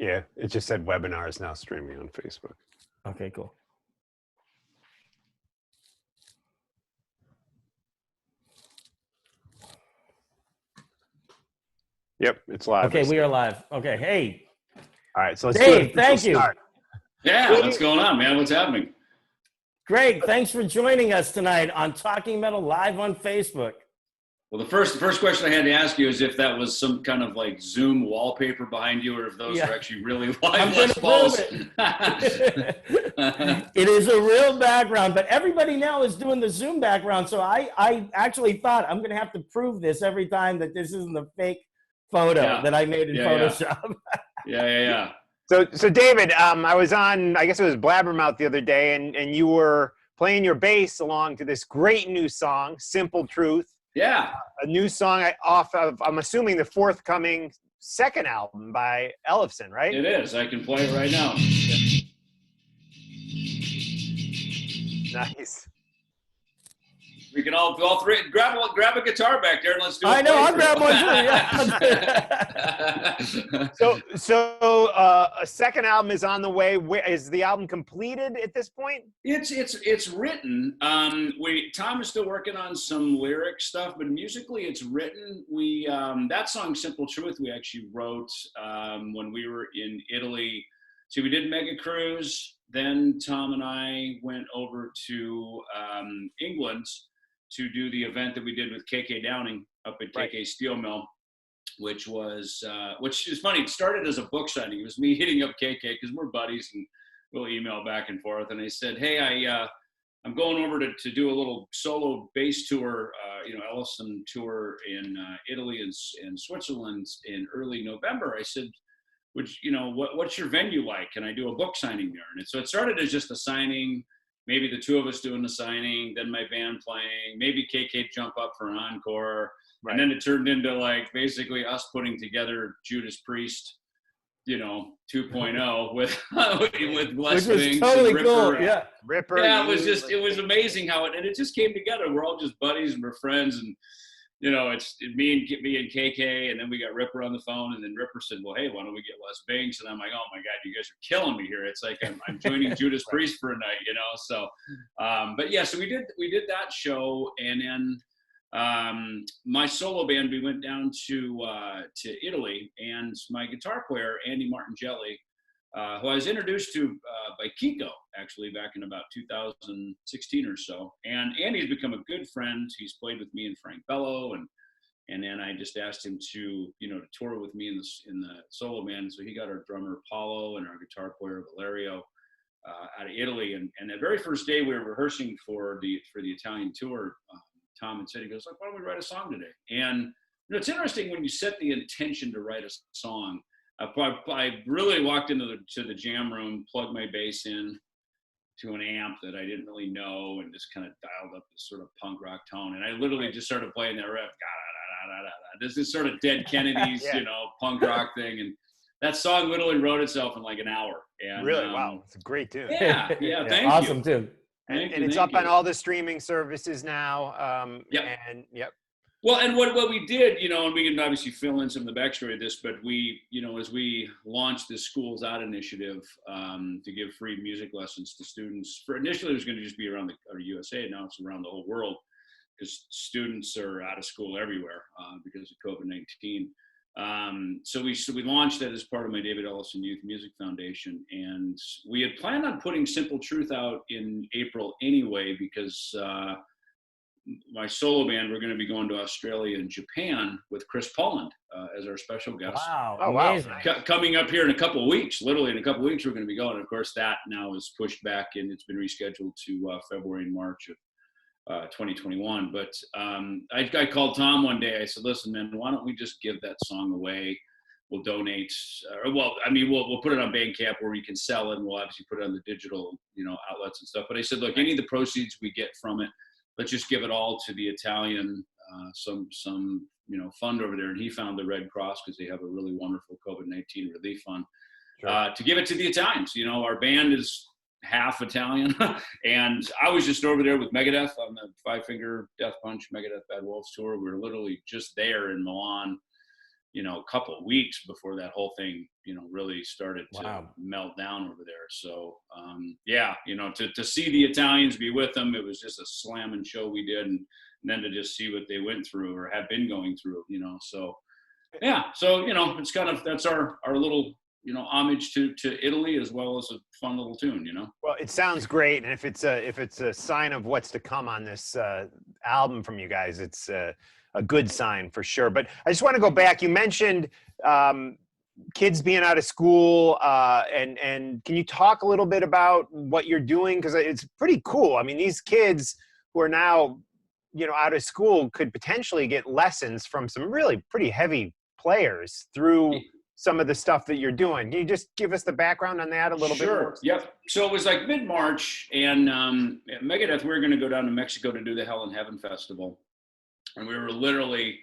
Yeah, it just said webinar is now streaming on Facebook. Okay, cool. Yep, it's live. Okay, we are live. Okay, hey. All right, so let's Dave, do it. thank you. Start. Yeah, what's going on, man? What's happening? Greg, thanks for joining us tonight on Talking Metal live on Facebook. Well, the first question I had to ask you is if that was some kind of like Zoom wallpaper behind you, or if those are actually really live Les Pauls. It is a real background, but everybody now is doing the Zoom background. So I actually thought I'm going to have to prove this every time that this isn't a fake photo that I made in Photoshop. Yeah. So David, I was on, I guess it was Blabbermouth the other day, and you were playing your bass along to this great new song, Simple Truth. Yeah. A new song off of, I'm assuming, the forthcoming second album by Ellefson, right? It is. I can play it right now. Nice. We can all three grab a guitar back there and let's do it. I know, I'll grab one too. So a second album is on the way. Is the album completed at this point? It's written. Tom is still working on some lyric stuff, but musically it's written. We that song "Simple Truth" we actually wrote when we were in Italy. So we did Mega Cruise. Then Tom and I went over to England to do the event that we did with KK Downing up at KK Steel Mill, which is funny. It started as a book signing. It was me hitting up KK because we're buddies and we'll email back and forth. And I said, hey, I'm going over to do a little solo bass tour, Ellefson tour in Italy and Switzerland in early November. I said, what's your venue like? Can I do a book signing there? And so it started as just a signing, maybe the two of us doing the signing, then my band playing, maybe KK jump up for an encore. Right. And then it turned into like basically us putting together Judas Priest, 2.0 with Les Wings totally and Ripper. Cool. Yeah. Ripper. Yeah, it was amazing how it just came together. We're all just buddies and we're friends, and it's me and KK, and then we got Ripper on the phone, and then Ripper said, well, hey, why don't we get Les Binks? And I'm like, oh my God, you guys are killing me here. It's like I'm joining Judas Priest for a night, so but yeah, so we did that show, and then my solo band, we went down to Italy, and my guitar player, Andy Martingelli, who I was introduced to by Kiko, actually, back in about 2016 or so. And Andy's become a good friend. He's played with me and Frank Bello, and then I just asked him to tour with me in the solo band. So he got our drummer Paulo and our guitar player Valerio out of Italy. And the very first day we were rehearsing for the Italian tour, Tom had said, he goes, why don't we write a song today? And it's interesting when you set the intention to write a song. I really walked into the jam room, plugged my bass in to an amp that I didn't really know, and just kind of dialed up this sort of punk rock tone. And I literally just started playing that riff. This is sort of Dead Kennedys, punk rock thing. And that song literally wrote itself in like an hour. And, really? Wow. It's a great tune. Yeah. Thank you. Awesome tune. And it's up on all the streaming services now. Yep. Well, and what we did, and we can obviously fill in some of the backstory of this, but we, as we launched this Schools Out initiative to give free music lessons to students, initially it was going to just be around the USA, now it's around the whole world because students are out of school everywhere because of COVID-19. So we launched that as part of my David Ellefson Youth Music Foundation, and we had planned on putting Simple Truth out in April anyway because my solo band, we're going to be going to Australia and Japan with Chris Poland as our special guest. Wow. Oh, wow. Coming up here in a couple of weeks, literally in a couple of weeks, we're going to be going. And of course, that now is pushed back and it's been rescheduled to February and March of 2021. But I called Tom one day. I said, listen, man, why don't we just give that song away? We'll donate, we'll put it on Bandcamp where we can sell it, and we'll obviously put it on the digital, outlets and stuff. But I said, look, any of the proceeds we get from it, let's just give it all to the Italian, some fund over there. And he found the Red Cross because they have a really wonderful COVID-19 relief fund to give it to the Italians. Our band is half Italian, and I was just over there with Megadeth on the Five Finger Death Punch Megadeth Bad Wolves tour. We were literally just there in Milan you know, a couple of weeks before that whole thing, you know, really started to melt down over there. So, yeah, you know, to see the Italians, be with them, it was just a slamming show we did. And then to just see what they went through or have been going through, you know, so, yeah. So, you know, it's kind of, that's our little, you know, homage to Italy, as well as a fun little tune, you know. Well, it sounds great, and if it's a sign of what's to come on this album from you guys, it's a good sign for sure. But I just want to go back. You mentioned kids being out of school, and can you talk a little bit about what you're doing? Because it's pretty cool. I mean, these kids who are now, you know, out of school could potentially get lessons from some really pretty heavy players through some of the stuff that you're doing. Can you just give us the background on that a little bit? Sure. Yep. So it was like mid-March, and Megadeth, we were going to go down to Mexico to do the Hell in Heaven festival. And we were literally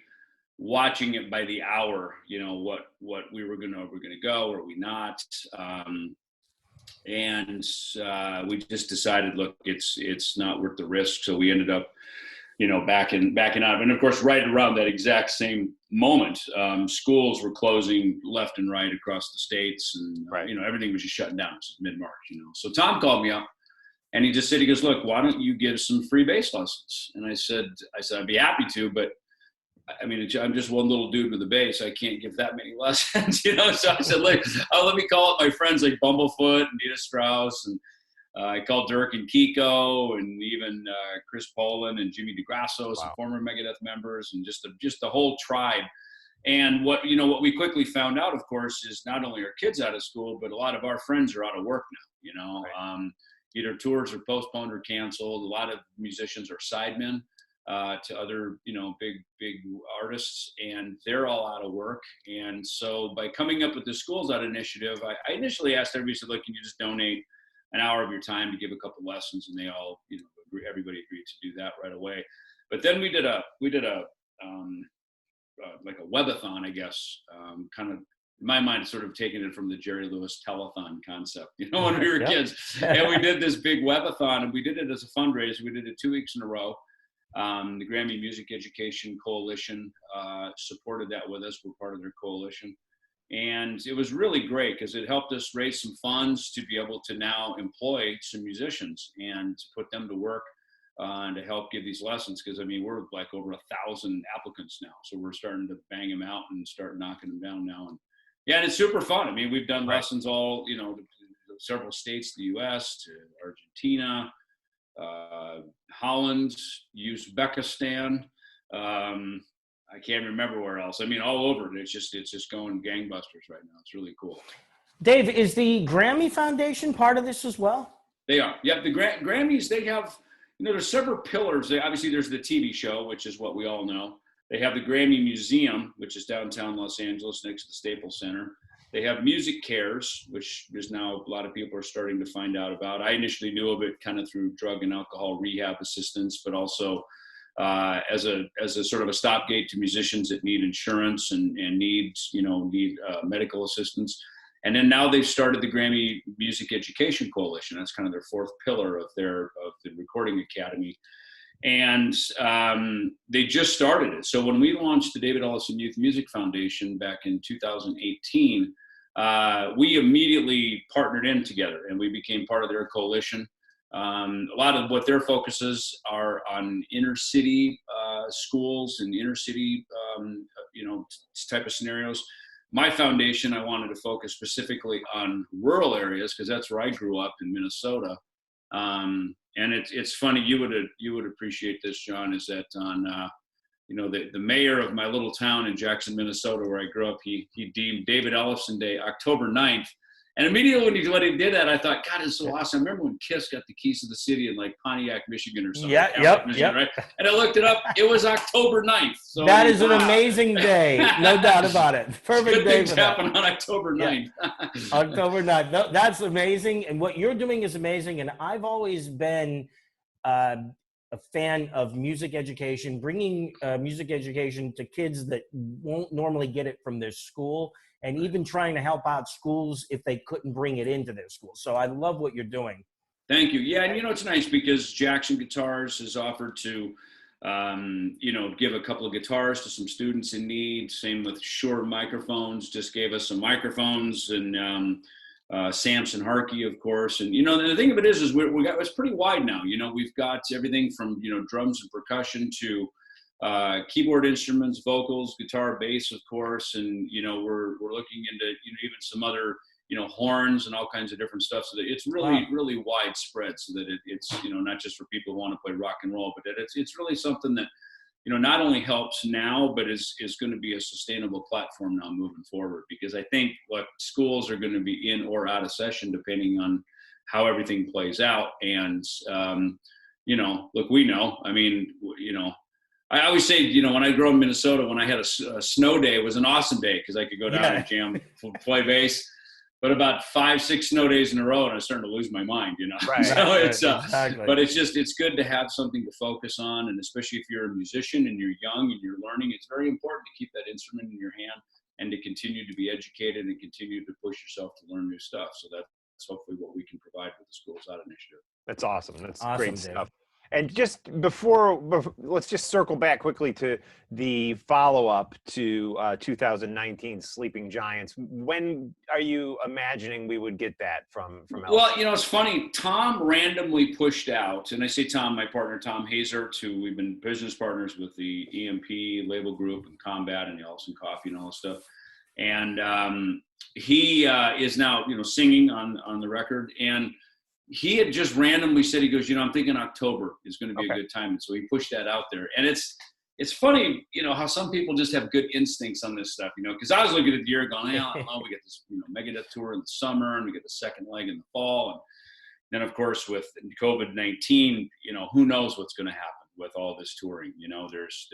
watching it by the hour, you know, what we were going to go, or we not. And we just decided, look, it's not worth the risk. So we ended up, you know, backing out. And of course, right around that exact same moment, schools were closing left and right across the states, and you know, everything was just shutting down. This is mid-March, you know. So Tom called me up, and he just said, he goes, look, why don't you give some free bass lessons? And I said, I'd be happy to, but I mean, I'm just one little dude with a bass. I can't give that many lessons, you know. So I said, look, let me call up my friends like Bumblefoot and Nita Strauss, and I called Dirk and Kiko, and even Chris Poland and Jimmy DeGrasso, some former Megadeth members, and just the whole tribe. And what we quickly found out, of course, is not only are kids out of school, but a lot of our friends are out of work now. You know, either tours are postponed or canceled. A lot of musicians are sidemen to other, you know, big artists, and they're all out of work. And so by coming up with the Schools Out initiative, I initially asked everybody, said, look, can you just donate an hour of your time to give a couple lessons? And they all, you know, everybody agreed to do that right away. But then we did a like a webathon, I guess, kind of, in my mind, sort of taking it from the Jerry Lewis telethon concept, you know, when we were kids. And we did this big webathon, and we did it as a fundraiser. We did it 2 weeks in a row. The Grammy Music Education Coalition supported that with us. We're part of their coalition. And it was really great because it helped us raise some funds to be able to now employ some musicians and to put them to work and to help give these lessons. Because, I mean, we're like over 1,000 applicants now. So we're starting to bang them out and start knocking them down now. And yeah, and it's super fun. I mean, we've done lessons all, you know, several states, the U.S. to Argentina, Holland, Uzbekistan. I can't remember where else. I mean, all over. It's just going gangbusters right now. It's really cool. Dave, is the Grammy Foundation part of this as well? They are. Yeah, the Grammys, they have, you know, there's several pillars. Obviously, there's the TV show, which is what we all know. They have the Grammy Museum, which is downtown Los Angeles next to the Staples Center. They have Music Cares, which is now a lot of people are starting to find out about. I initially knew of it kind of through drug and alcohol rehab assistance, but also as a sort of a stopgate to musicians that need insurance and need medical assistance. And then now they've started the Grammy Music Education Coalition. That's kind of their fourth pillar of the Recording Academy. And they just started it. So when we launched the David Ellefson Youth Music Foundation back in 2018, we immediately partnered in together, and we became part of their coalition. A lot of what their focuses are on inner city schools and inner city, type of scenarios. My foundation, I wanted to focus specifically on rural areas because that's where I grew up in Minnesota. And it's funny, you would appreciate this, John, is that on, the mayor of my little town in Jackson, Minnesota, where I grew up, he deemed David Ellefson Day October 9th. And immediately when he did that, I thought, God, it's so awesome. I remember when Kiss got the keys to the city in like Pontiac, Michigan or something. Michigan, right? And I looked it up. It was October 9th. So that is an amazing day. No doubt about it. Perfect day for that. Happened on October 9th. October 9th. No, that's amazing. And what you're doing is amazing. And I've always been a fan of music education, bringing music education to kids that won't normally get it from their school, and even trying to help out schools if they couldn't bring it into their school. So I love what you're doing. Thank you. Yeah, and it's nice because Jackson Guitars has offered to You know, give a couple of guitars to some students in need. Same with Shure microphones, just gave us some microphones, and Samson Harkey, of course. And, you know, the thing of it is we got, it's pretty wide now. You know, we've got everything from, you know, drums and percussion to keyboard instruments, vocals, guitar, bass, of course. And, you know, we're looking into, you know, even some other, you know, horns and all kinds of different stuff. So that it's really, really widespread, so that it's, you know, not just for people who want to play rock and roll, but that it's really something that, you know, not only helps now, but is going to be a sustainable platform now moving forward. Because I think, look, schools are going to be in or out of session depending on how everything plays out. And, you know, look, we know, I mean, you know, I always say, you know, when I grew up in Minnesota, when I had a snow day, it was an awesome day because I could go down and jam, play bass. But about 5-6 snow days in a row, and I was starting to lose my mind, you know. Right. So it's, exactly. but it's good to have something to focus on, and especially if you're a musician and you're young and you're learning, it's very important to keep that instrument in your hand and to continue to be educated and continue to push yourself to learn new stuff. So that's hopefully what we can provide with the Schools Out initiative. That's awesome. That's Awesome, great Dave. stuff. And just before, let's just circle back quickly to the follow-up to 2019 Sleeping Giants. When are you imagining we would get that from Ellefson? Well, you know, it's funny. Tom randomly pushed out, and I say Tom, my partner, Tom Hazert, who we've been business partners with the EMP label group and Combat and the Ellefson Coffee and all this stuff. And he is now, you know, singing on the record. And he had just randomly said, he goes, you know, I'm thinking October is going to be a good time. And so he pushed that out there. And it's funny, you know, how some people just have good instincts on this stuff, you know, because I was looking at the year going, oh, we get this, you know, Megadeth tour in the summer and we get the second leg in the fall. And then, of course, with COVID-19, you know, who knows what's going to happen with all this touring. You know, there's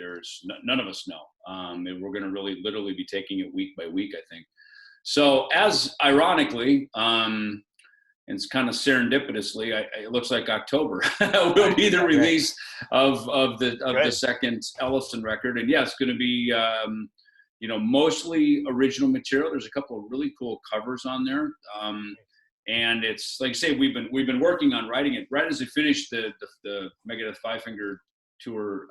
none of us know. And we're going to really literally be taking it week by week, I think. So as ironically, and it's kind of serendipitously, it looks like October will be the release of the second Ellefson record. And yeah, it's going to be, you know, mostly original material. There's a couple of really cool covers on there. And it's like I say, we've been working on writing it right as we finished the Megadeth Five Finger tour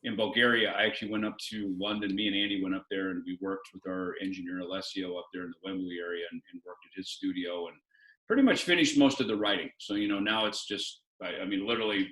in Bulgaria. I actually went up to London. Me and Andy went up there, and we worked with our engineer Alessio up there in the Wembley area and worked at his studio and pretty much finished most of the writing. So, you know, now it's just, I mean, literally,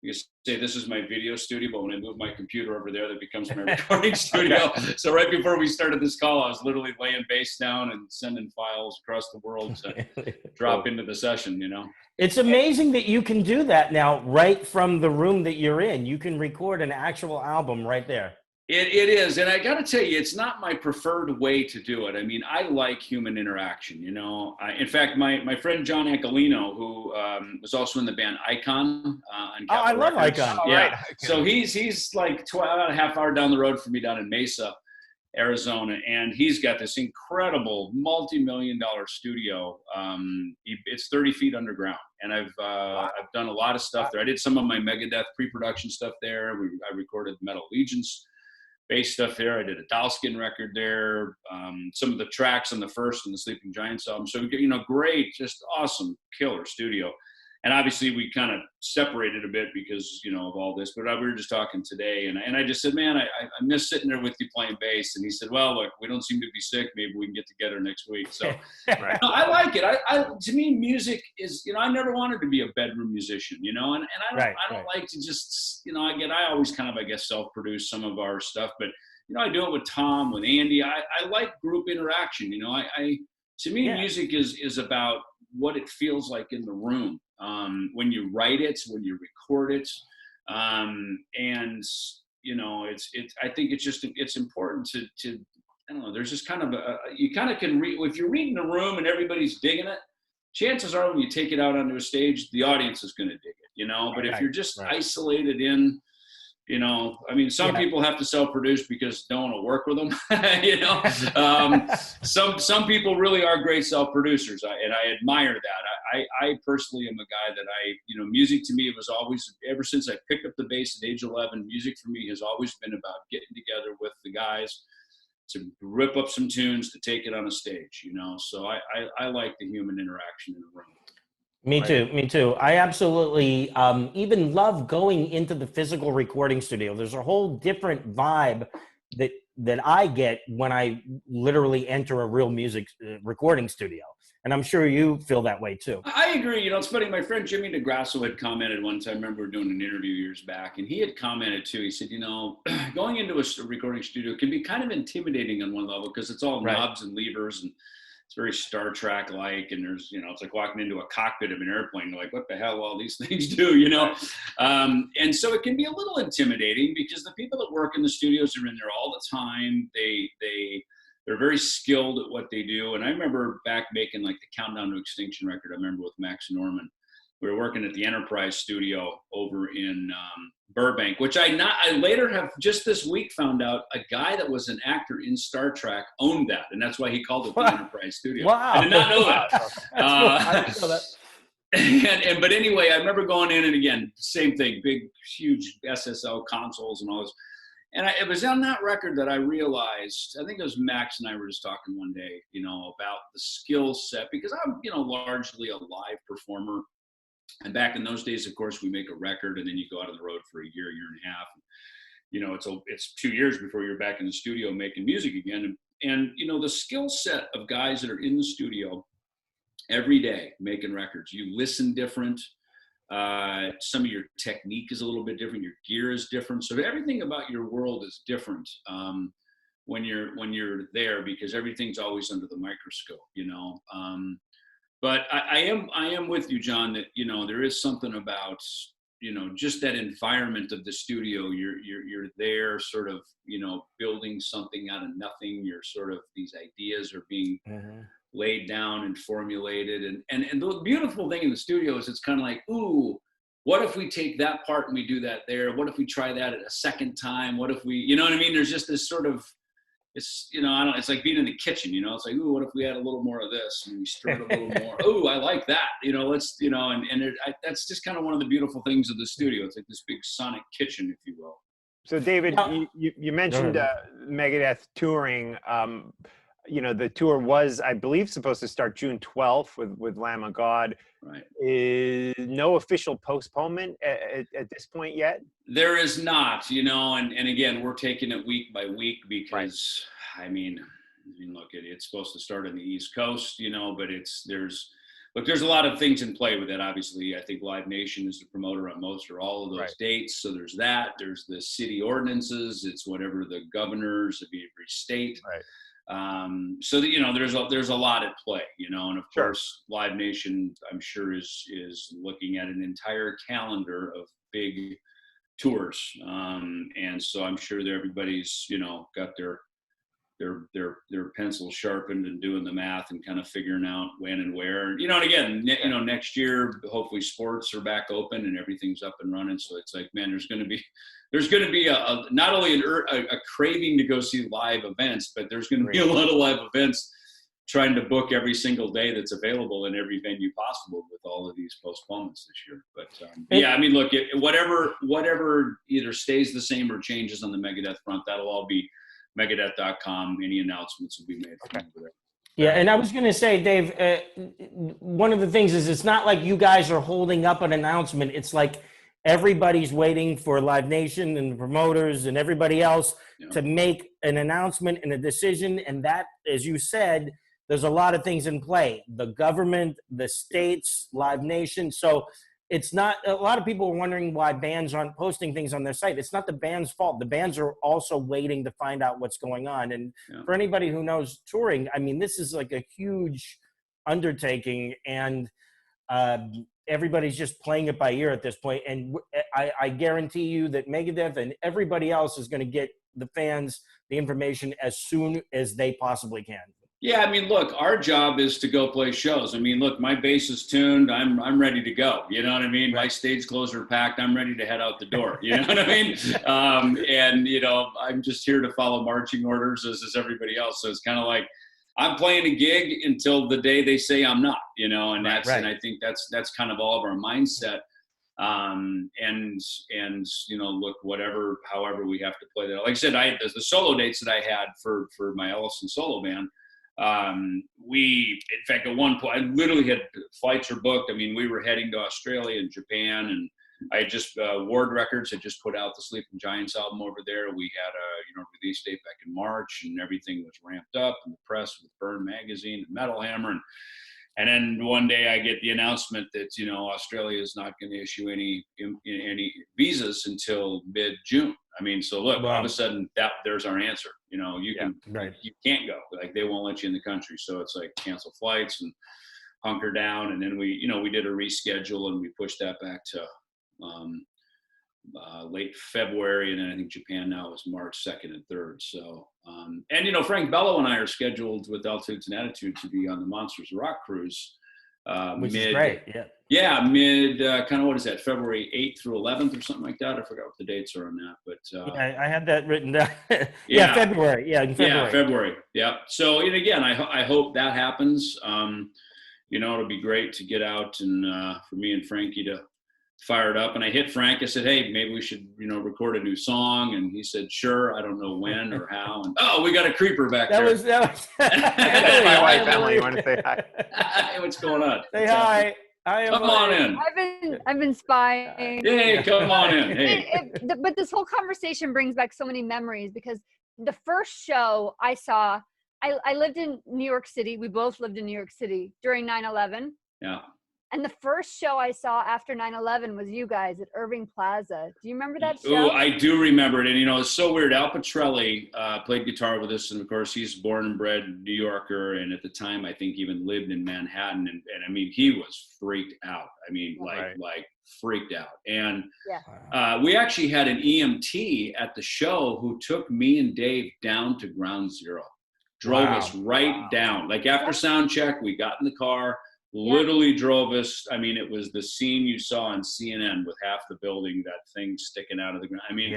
you can say this is my video studio, but when I move my computer over there, that becomes my recording studio. So right before we started this call, I was literally laying bass down and sending files across the world to drop into the session, you know. It's amazing that you can do that now right from the room that you're in. You can record an actual album right there. It is, and I got to tell you, it's not my preferred way to do it. I mean, I like human interaction, you know. In fact, my friend John Ancolino, who was also in the band Icon. I love Icon. Yeah, Right. so he's like about a half hour down the road from me down in Mesa, Arizona, and he's got this incredible multi-million-dollar studio. It's 30 feet underground, and I've done a lot of stuff there. I did some of my Megadeth pre-production stuff there. I recorded Metal Allegiance bass stuff there. I did a Dalskin record there. Some of the tracks on the first and the Sleeping Giants album. So, you know, great, just awesome, killer studio. And obviously we kind of separated a bit because, you know, of all this, but we were just talking today and I just said, man, I miss sitting there with you playing bass. And he said, well, look, we don't seem to be sick. Maybe we can get together next week. So Right. no, I like it. To me, music is, you know, I never wanted to be a bedroom musician, you know, and I don't like to just, you know, I always kind of, I guess, self-produce some of our stuff, but, you know, I do it with Tom, with Andy. I like group interaction. You know, to me, music is about what it feels like in the room. When you write it, when you record it, and you know, I think it's important to I don't know. There's just kind of you kind of can read if you're reading the room and everybody's digging it. Chances are when you take it out onto a stage, the audience is going to dig it, you know. But if you're just isolated in, you know, I mean, some people have to self-produce because no one will work with them. You know, some people really are great self-producers, and I admire that. I personally am a guy that you know, music to me, it was always, ever since I picked up the bass at age 11, music for me has always been about getting together with the guys to rip up some tunes, to take it on a stage, you know. So I like the human interaction in the room. Me Right. too. Me too. I absolutely even love going into the physical recording studio. There's a whole different vibe that I get when I literally enter a real music recording studio, and I'm sure you feel that way too. I agree. You know, it's funny. My friend Jimmy DeGrasso had commented one time. I remember we were doing an interview years back, and he had commented too. He said, you know, going into a recording studio can be kind of intimidating on one level because it's all Right. knobs and levers, and it's very Star Trek like. And there's, you know, it's like walking into a cockpit of an airplane. You're like, what the hell all these things do, you know? And so it can be a little intimidating because the people that work in the studios are in there all the time. They're very skilled at what they do. And I remember back making like the Countdown to Extinction record, I remember with Max Norman, we were working at the Enterprise studio over in Burbank, which I later have just this week found out a guy that was an actor in Star Trek owned that. And that's why he called it the Enterprise studio. Wow. I did not know that. I didn't know that. But anyway, I remember going in and again, same thing, big, huge SSL consoles and all this. And it was on that record that I realized, I think it was Max and I were just talking one day, you know, about the skill set, because I'm, you know, largely a live performer. And back in those days, of course, we make a record and then you go out on the road for a year and a half. You know, it's 2 years before you're back in the studio making music again. And you know, the skill set of guys that are in the studio every day making records, you listen different. Some of your technique is a little bit different. Your gear is different. So everything about your world is different when you're there, because everything's always under the microscope, you know. But I am with you, John, that, you know, there is something about, you know, just that environment of the studio. You're there sort of, you know, building something out of nothing. You're sort of, these ideas are being laid down and formulated. And the beautiful thing in the studio is it's kind of like, ooh, what if we take that part and we do that there? What if we try that at a second time? What if we, you know what I mean? There's just this sort of, it's, you know, it's like being in the kitchen, you know, it's like, ooh, what if we add a little more of this and we stir it a little more? Ooh, I like that. You know, let's, you know, that's just kind of one of the beautiful things of the studio. It's like this big sonic kitchen, if you will. So David, you mentioned Megadeth touring. You know, the tour was, I believe, supposed to start June 12th with Lamb of God. Right. Is no official postponement at this point yet? There is not, you know, and again, we're taking it week by week because, right. I mean, look, it's supposed to start on the East Coast, you know, but there's a lot of things in play with it. Obviously, I think Live Nation is the promoter on most or all of those dates. So there's that. There's the city ordinances. It's whatever the governors of every state. Right. So that, you know, there's a lot at play, you know, and of course, Live Nation, I'm sure is looking at an entire calendar of big tours, and so I'm sure that everybody's, you know, got their pencils sharpened and doing the math and kind of figuring out when and where, you know. And again, you know, next year hopefully sports are back open and everything's up and running. So it's like, man, there's going to be a not only a craving to go see live events, but there's going to be a lot of live events trying to book every single day that's available in every venue possible with all of these postponements this year. But yeah, I mean, look, whatever either stays the same or changes on the Megadeth front, that'll all be Megadeth.com. Any announcements will be made from over there. Yeah, and I was going to say, Dave, one of the things is it's not like you guys are holding up an announcement. It's like everybody's waiting for Live Nation and the promoters and everybody else to make an announcement and a decision. And that, as you said, there's a lot of things in play. The government, the states, Live Nation. So it's not, a lot of people are wondering why bands aren't posting things on their site. It's not the band's fault. The bands are also waiting to find out what's going on. And for anybody who knows touring, I mean, this is like a huge undertaking, and everybody's just playing it by ear at this point. And I guarantee you that Megadeth and everybody else is going to get the fans the information as soon as they possibly can. Yeah, I mean, look, our job is to go play shows. I mean, look, my bass is tuned. I'm ready to go. You know what I mean? My stage clothes are packed. I'm ready to head out the door. You know what I mean? And, you know, I'm just here to follow marching orders as is everybody else. So it's kind of like I'm playing a gig until the day they say I'm not, you know, and that's and I think that's kind of all of our mindset. And you know, look, however we have to play that. Like I said, the solo dates that I had for my Ellefson solo band, In fact, at one point, I literally had flights were booked. I mean, we were heading to Australia and Japan, and I had just Ward Records had just put out the Sleeping Giants album over there. We had a release date back in March, and everything was ramped up in the press with Burn Magazine and Metal Hammer, and then one day I get the announcement that Australia is not going to issue any visas until mid-June. I mean, so look, all of a sudden there's our answer. You can't go. Like, they won't let you in the country. So it's like cancel flights and hunker down. And then we did a reschedule, and we pushed that back to late February. And then I think Japan now is March 2nd and 3rd. So, Frank Bello and I are scheduled with Altitudes and Attitudes to be on the Monsters of Rock cruise. Which is great. Yeah. Yeah, mid kind of, what is that, February 8th through 11th or something like that. I forgot what the dates are on that, but I had that written down. February. Yeah, in February. Yeah, February. Yeah. So, and again, I hope that happens. It'll be great to get out and for me and Frankie to fire it up. And I hit Frank. I said, hey, maybe we should record a new song. And he said, sure. I don't know when or how. And we got a creeper back there. That was That's my wife, Emily. You want to say hi? Hey, what's going on? Say hi. Come on in. I've been spying. Hey, come on in. Hey. But this whole conversation brings back so many memories, because the first show I saw, I lived in New York City. We both lived in New York City during 9/11. Yeah. And the first show I saw after 9/11 was you guys at Irving Plaza. Do you remember that show? Oh, I do remember it. And, it's so weird. Al Petrelli played guitar with us. And, of course, he's born and bred New Yorker. And at the time, I think even lived in Manhattan. And I mean, he was freaked out. I mean, like freaked out. And we actually had an EMT at the show who took me and Dave down to Ground Zero. Drove us right down. Like, after sound check, we got in the car. Literally drove us. I mean, it was the scene you saw on CNN with half the building, that thing sticking out of the ground. I mean,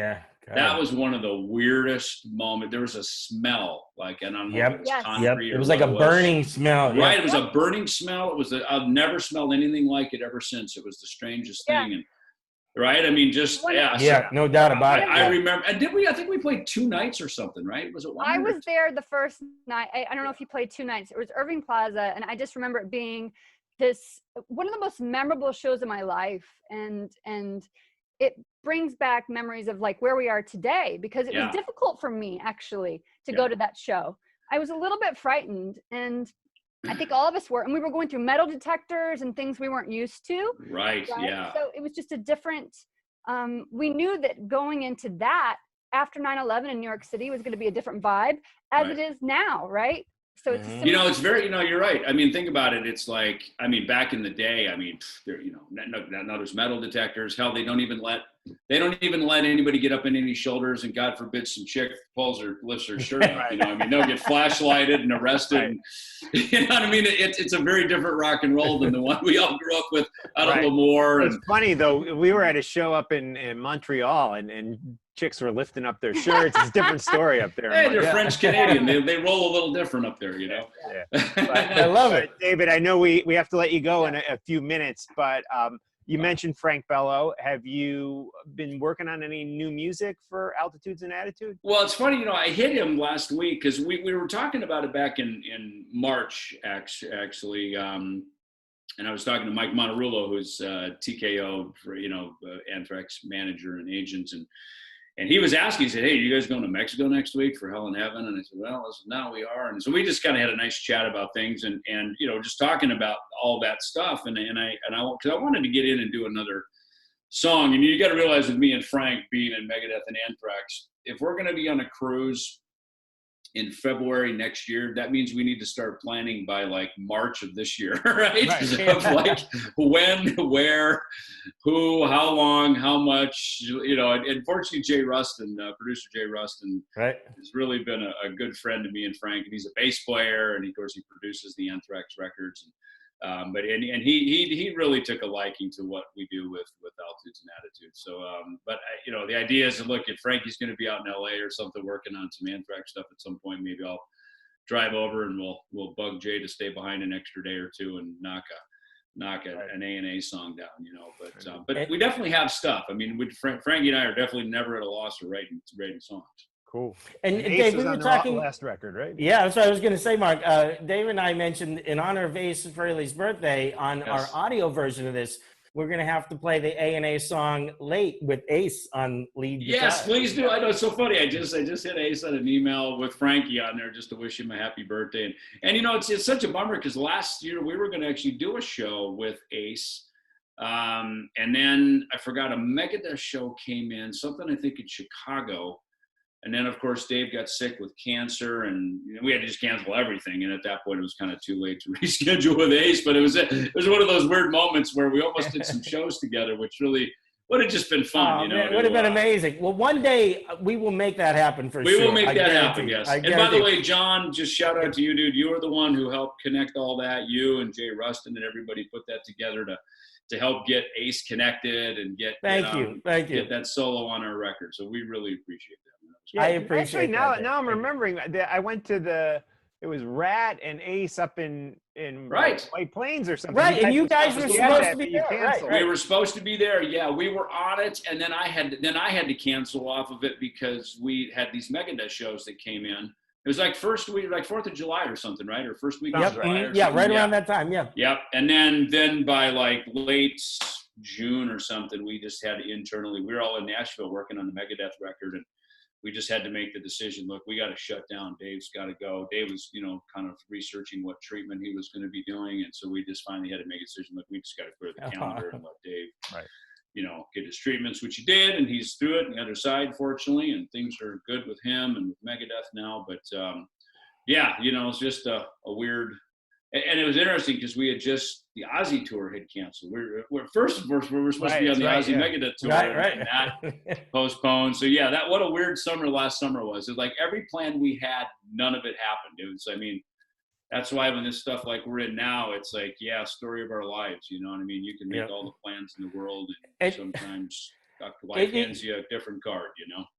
that was one of the weirdest moments. There was a smell, like, and I don't know if it was concrete. It was like a burning smell. Right. It was a burning smell. It was. I've never smelled anything like it ever since. It was the strangest thing. And right. I mean, just no doubt about it. I remember. And I think we played 2 nights or something, right? Was it one? I was there the first night. I don't know if you played 2 nights. It was Irving Plaza, and I just remember it being one of the most memorable shows of my life, and it brings back memories of like where we are today, because it was difficult for me actually to go to that show. I was a little bit frightened, and I think all of us were, and we were going through metal detectors and things we weren't used to. Right. Yeah. So it was just a different, we knew that going into that after 9/11 in New York City was going to be a different vibe as it is now. Right. So it's, it's very, you're right. I mean, think about it. It's like, I mean, back in the day, I mean, there, now there's metal detectors. Hell, they don't even let anybody get up in any shoulders, and God forbid some chick pulls or lifts her shirt up. I mean, they'll get flashlighted and arrested. And, you know what I mean? It's a very different rock and roll than the one we all grew up with out of Lemoore. It's funny though. We were at a show up in Montreal, and chicks were lifting up their shirts. It's a different story up there. Hey, they're French Canadian. They roll a little different up there, Yeah. I love it, David. I know we have to let you go in a few minutes, but you mentioned Frank Bello. Have you been working on any new music for Altitudes and Attitude? Well, it's funny, I hit him last week because we were talking about it back in March, actually. And I was talking to Mike Monterulo, who's TKO for, Anthrax manager and agent. And he was asking, he said, hey, are you guys going to Mexico next week for Hell in Heaven? And I said, well, now we are. And so we just kind of had a nice chat about things and just talking about all that stuff. And I wanted to get in and do another song. And you got to realize with me and Frank being in Megadeth and Anthrax, if we're going to be on a cruise in February next year, that means we need to start planning by like March of this year, right? Of like when, where, who, how long, how much, and fortunately Jay Rustin, producer Jay Rustin, has really been a good friend to me and Frank, and he's a bass player, and of course he produces the Anthrax records. But he really took a liking to what we do with Altitudes and Attitudes. So, the idea is that, look, if Frankie's going to be out in LA or something working on some Anthrax stuff at some point, maybe I'll drive over and we'll bug Jay to stay behind an extra day or two and knock an A&A song down, But we definitely have stuff. I mean, Frankie and I are definitely never at a loss for writing songs. Cool. And Ace Dave, was we were on the talking. last record, right? Yeah, that's what I was going to say, Mark. Dave and I mentioned in honor of Ace Frehley's birthday on our audio version of this, we're going to have to play the A&A song "Late" with Ace on lead guitar. Yes, please do. I know it's so funny. I just hit Ace on an email with Frankie on there just to wish him a happy birthday. And you know, it's such a bummer because last year we were going to actually do a show with Ace. And then I forgot a Megadeth show came in, something I think in Chicago. And then, of course, Dave got sick with cancer, and we had to just cancel everything. And at that point, it was kind of too late to reschedule with Ace. But it was one of those weird moments where we almost did some shows together, which really would have just been fun. It would have been amazing. Well, one day we will make that happen for sure. We will make that happen, yes. And by the way, John, just shout out to you, dude. You were the one who helped connect all that. You and Jay Rustin and everybody put that together to help get Ace connected and get that solo on our record. So we really appreciate that. Yeah, I appreciate actually, that. now I'm remembering that I went to it was Rat and Ace up in Right. White Plains or something. Right, and you guys were supposed to be there. Right. We were supposed to be there. Yeah, we were on it, and then I had to cancel off of it because we had these Megadeth shows that came in. It was like first week, like 4th of July or something, right? Or first week of July. Around that time. Yeah. Yep. And then by like late June or something, we just had internally. We were all in Nashville working on the Megadeth record, and we just had to make the decision. Look, we got to shut down. Dave's got to go. Dave was, kind of researching what treatment he was going to be doing, and so we just finally had to make a decision. Look, we just got to clear the calendar and let Dave, get his treatments, which he did, and he's through it on the other side, fortunately, and things are good with him and with Megadeth now. But it's just a weird. And it was interesting because we had just the Ozzy tour had canceled. We're first we were supposed to be on the Ozzy Megadeth tour, and that postponed. So what a weird summer last summer was. It's like every plan we had, none of it happened. It was, that's why when this stuff like we're in now, it's like, story of our lives. You know what I mean? You can make all the plans in the world, and sometimes life hands you a different card,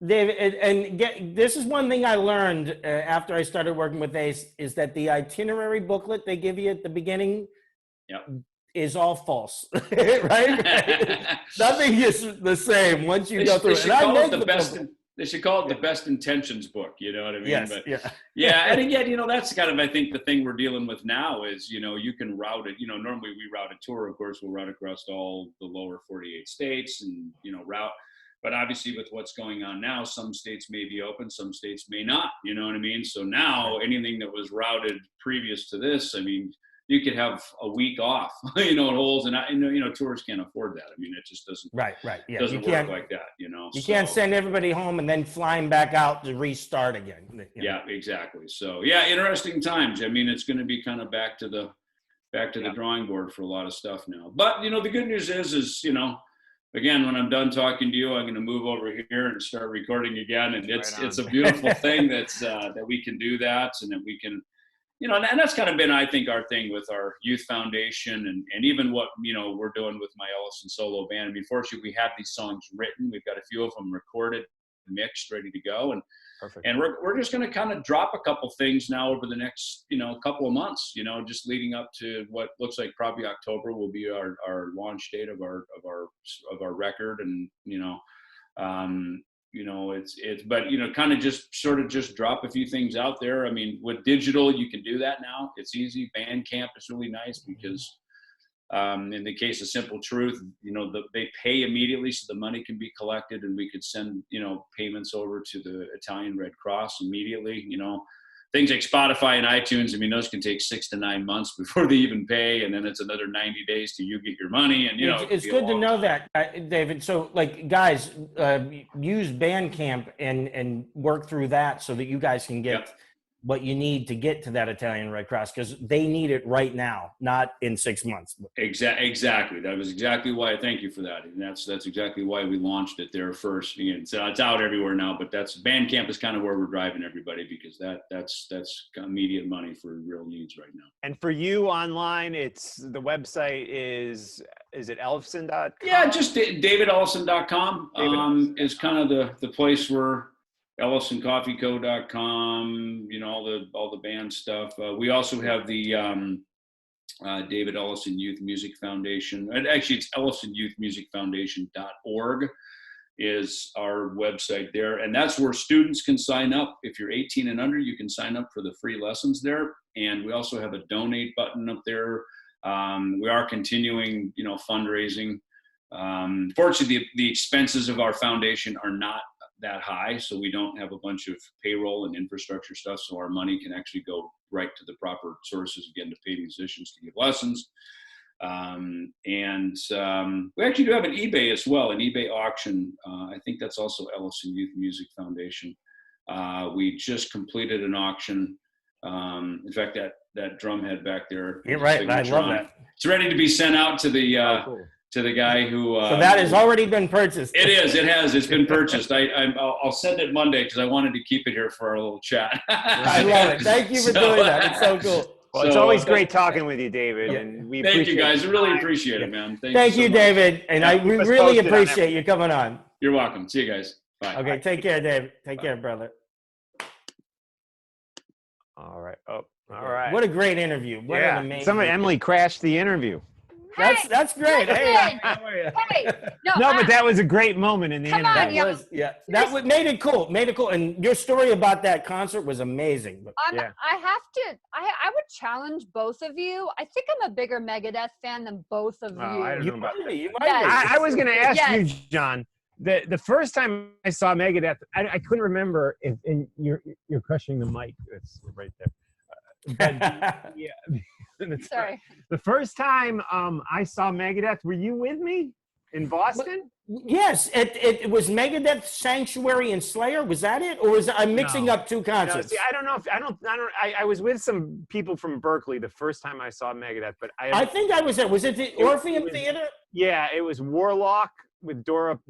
David, and this is one thing I learned after I started working with Ace is that the itinerary booklet they give you at the beginning is all false, right? Nothing is the same once you go through it. They should call it the best intentions book. You know what I mean? Yes, but, and again, that's kind of, I think, the thing we're dealing with now is, you can route it. Normally we route a tour, of course, we'll route across all the lower 48 states and, route. But obviously with what's going on now, some states may be open, some states may not. You know what I mean? So now anything that was routed previous to this, you could have a week off, in holes, and tours can't afford that. It just doesn't. Right. Yeah. Doesn't work like that. You can't send everybody home and then flying back out to restart again. Yeah, exactly. So interesting times. It's going to be kind of back to the drawing board for a lot of stuff now. But the good news is again, when I'm done talking to you, I'm going to move over here and start recording again, and it's a beautiful thing that we can do that, and that we can. And that's kind of been, I think, our thing with our youth foundation and even what, we're doing with my Ellefson solo band. Fortunately, we have these songs written. We've got a few of them recorded, mixed, ready to go. And perfect. And we're just going to kind of drop a couple things now over the next, couple of months, just leading up to what looks like probably October will be our launch date of our record. And, but kind of just drop a few things out there. With digital, you can do that now. It's easy. Bandcamp is really nice because in the case of Simple Truth, they pay immediately, so the money can be collected, and we could send payments over to the Italian Red Cross immediately. Things like Spotify and iTunes, those can take 6 to 9 months before they even pay, and then it's another 90 days till you get your money. And it's good to know that, David. So, guys, use Bandcamp and work through that so that you guys can get what you need to get to that Italian Red Cross, because they need it right now, not in 6 months. Exactly. That was exactly why. Thank you for that. And that's exactly why we launched it there first. So it's out everywhere now, but Bandcamp is kind of where we're driving everybody, because that's immediate money for real needs right now. And for you online, the website is it Ellefson.com? Yeah, just davidellefson.com is kind of the place where EllefsonCoffeeCo.com, all the band stuff. We also have the David Ellefson Youth Music Foundation. And actually, it's EllefsonYouthMusicFoundation.org is our website there. And that's where students can sign up. If you're 18 and under, you can sign up for the free lessons there. And we also have a donate button up there. We are continuing, fundraising. Fortunately, the expenses of our foundation are not that high, so we don't have a bunch of payroll and infrastructure stuff, so our money can actually go right to the proper sources, again, to pay musicians to give lessons. We actually do have an eBay as well, an eBay auction. I think that's also Ellefson Youth Music Foundation. We just completed an auction. In fact, that drum head back there. You're right. I love that. It's ready to be sent out to the cool. To the guy who. So that has already been purchased. It is. It has. It's been purchased. I'll send it Monday because I wanted to keep it here for our little chat. I love it. Thank you for doing that. It's so cool. Well, it's always great talking with you, David, and we thank appreciate you guys. I really time. appreciate it, man. Thank you, so David, and I really appreciate you coming on. You're welcome. See you guys. Bye. Okay, take care, Dave. Take care, brother. All right. Oh, all right. What a great interview. What an amazing. Emily crashed the interview. That's great. Hey, No, but that was a great moment in the interview. That made it cool. And your story about that concert was amazing. I would challenge both of you. I think I'm a bigger Megadeth fan than both of you. I don't know about that. Yes. I was going to ask you, John. The first time I saw Megadeth, I couldn't remember if you're crushing the mic. It's right there. Sorry. The first time I saw Megadeth, were you with me in Boston? Yes, it was Megadeth, Sanctuary, and Slayer. Was that it, or was I'm mixing up two concerts? No, see, I don't know if I was with some people from Berkeley the first time I saw Megadeth, but I think I was there. Was it the Orpheum Theater? Yeah, it was Warlock with Doro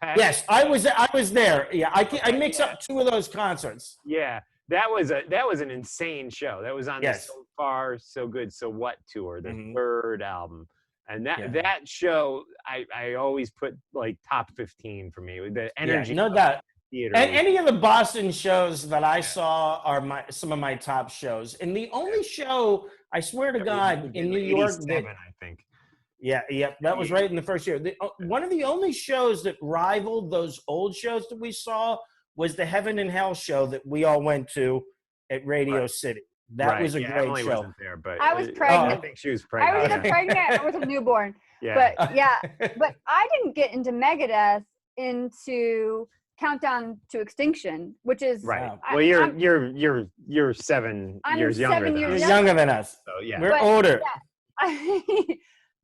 Peck. Yes, I was there. Yeah, I mix up two of those concerts. Yeah. That was an insane show. That was on the So Far, So Good, So What tour, the third album. And that show, I always put like top 15 for me. The energy. No doubt. Theater. And any of the Boston shows that I saw are some of my top shows. And the only show, I swear to God, in New York. I think. Yeah, that was right in the first year. One of the only shows that rivaled those old shows that we saw was the Heaven and Hell show that we all went to at Radio City. That was a great Emily show. Wasn't there, but I was pregnant. I think she was pregnant. I was either pregnant or with a newborn. But but I didn't get into Megadeth into Countdown to Extinction, which is right. You're 7 years younger than us. You're younger than us. So we're older.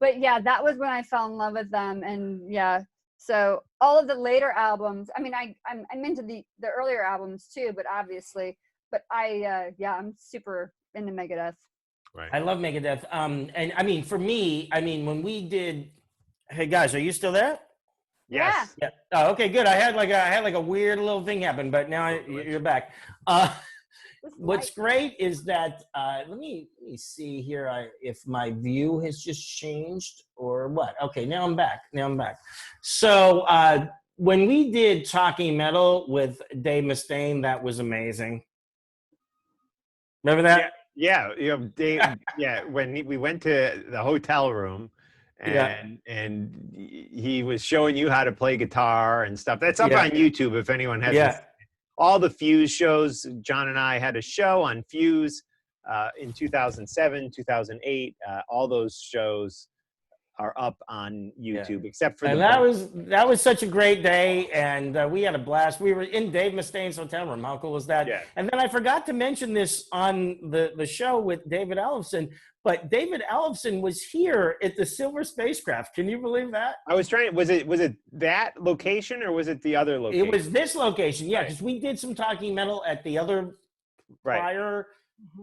But that was when I fell in love with them, and so all of the later albums, I mean, I'm into the earlier albums too, but I'm super into Megadeth. Right. I love Megadeth. And I mean, for me, when we did, hey guys, are you still there? Yes. Yeah. Oh, okay, good. I had like a weird little thing happen, but now you're back. What's great is that let me see here if my view has just changed or what. Okay, now I'm back. So when we did Talking Metal with Dave Mustaine, that was amazing. Remember that? Yeah. Dave. When we went to the hotel room. And he was showing you how to play guitar and stuff. That's up on YouTube if anyone has all the Fuse shows. John and I had a show on Fuse in 2007, 2008. All those shows are up on YouTube, except for that was such a great day, and we had a blast. We were in Dave Mustaine's hotel room. How cool was that? Yeah. And then I forgot to mention this on the show with David Ellefson, but David Ellefson was here at the Silver Spacecraft. Can you believe that? I was trying. Was it that location or was it the other location? It was this location, because we did some Talking Metal at the other prior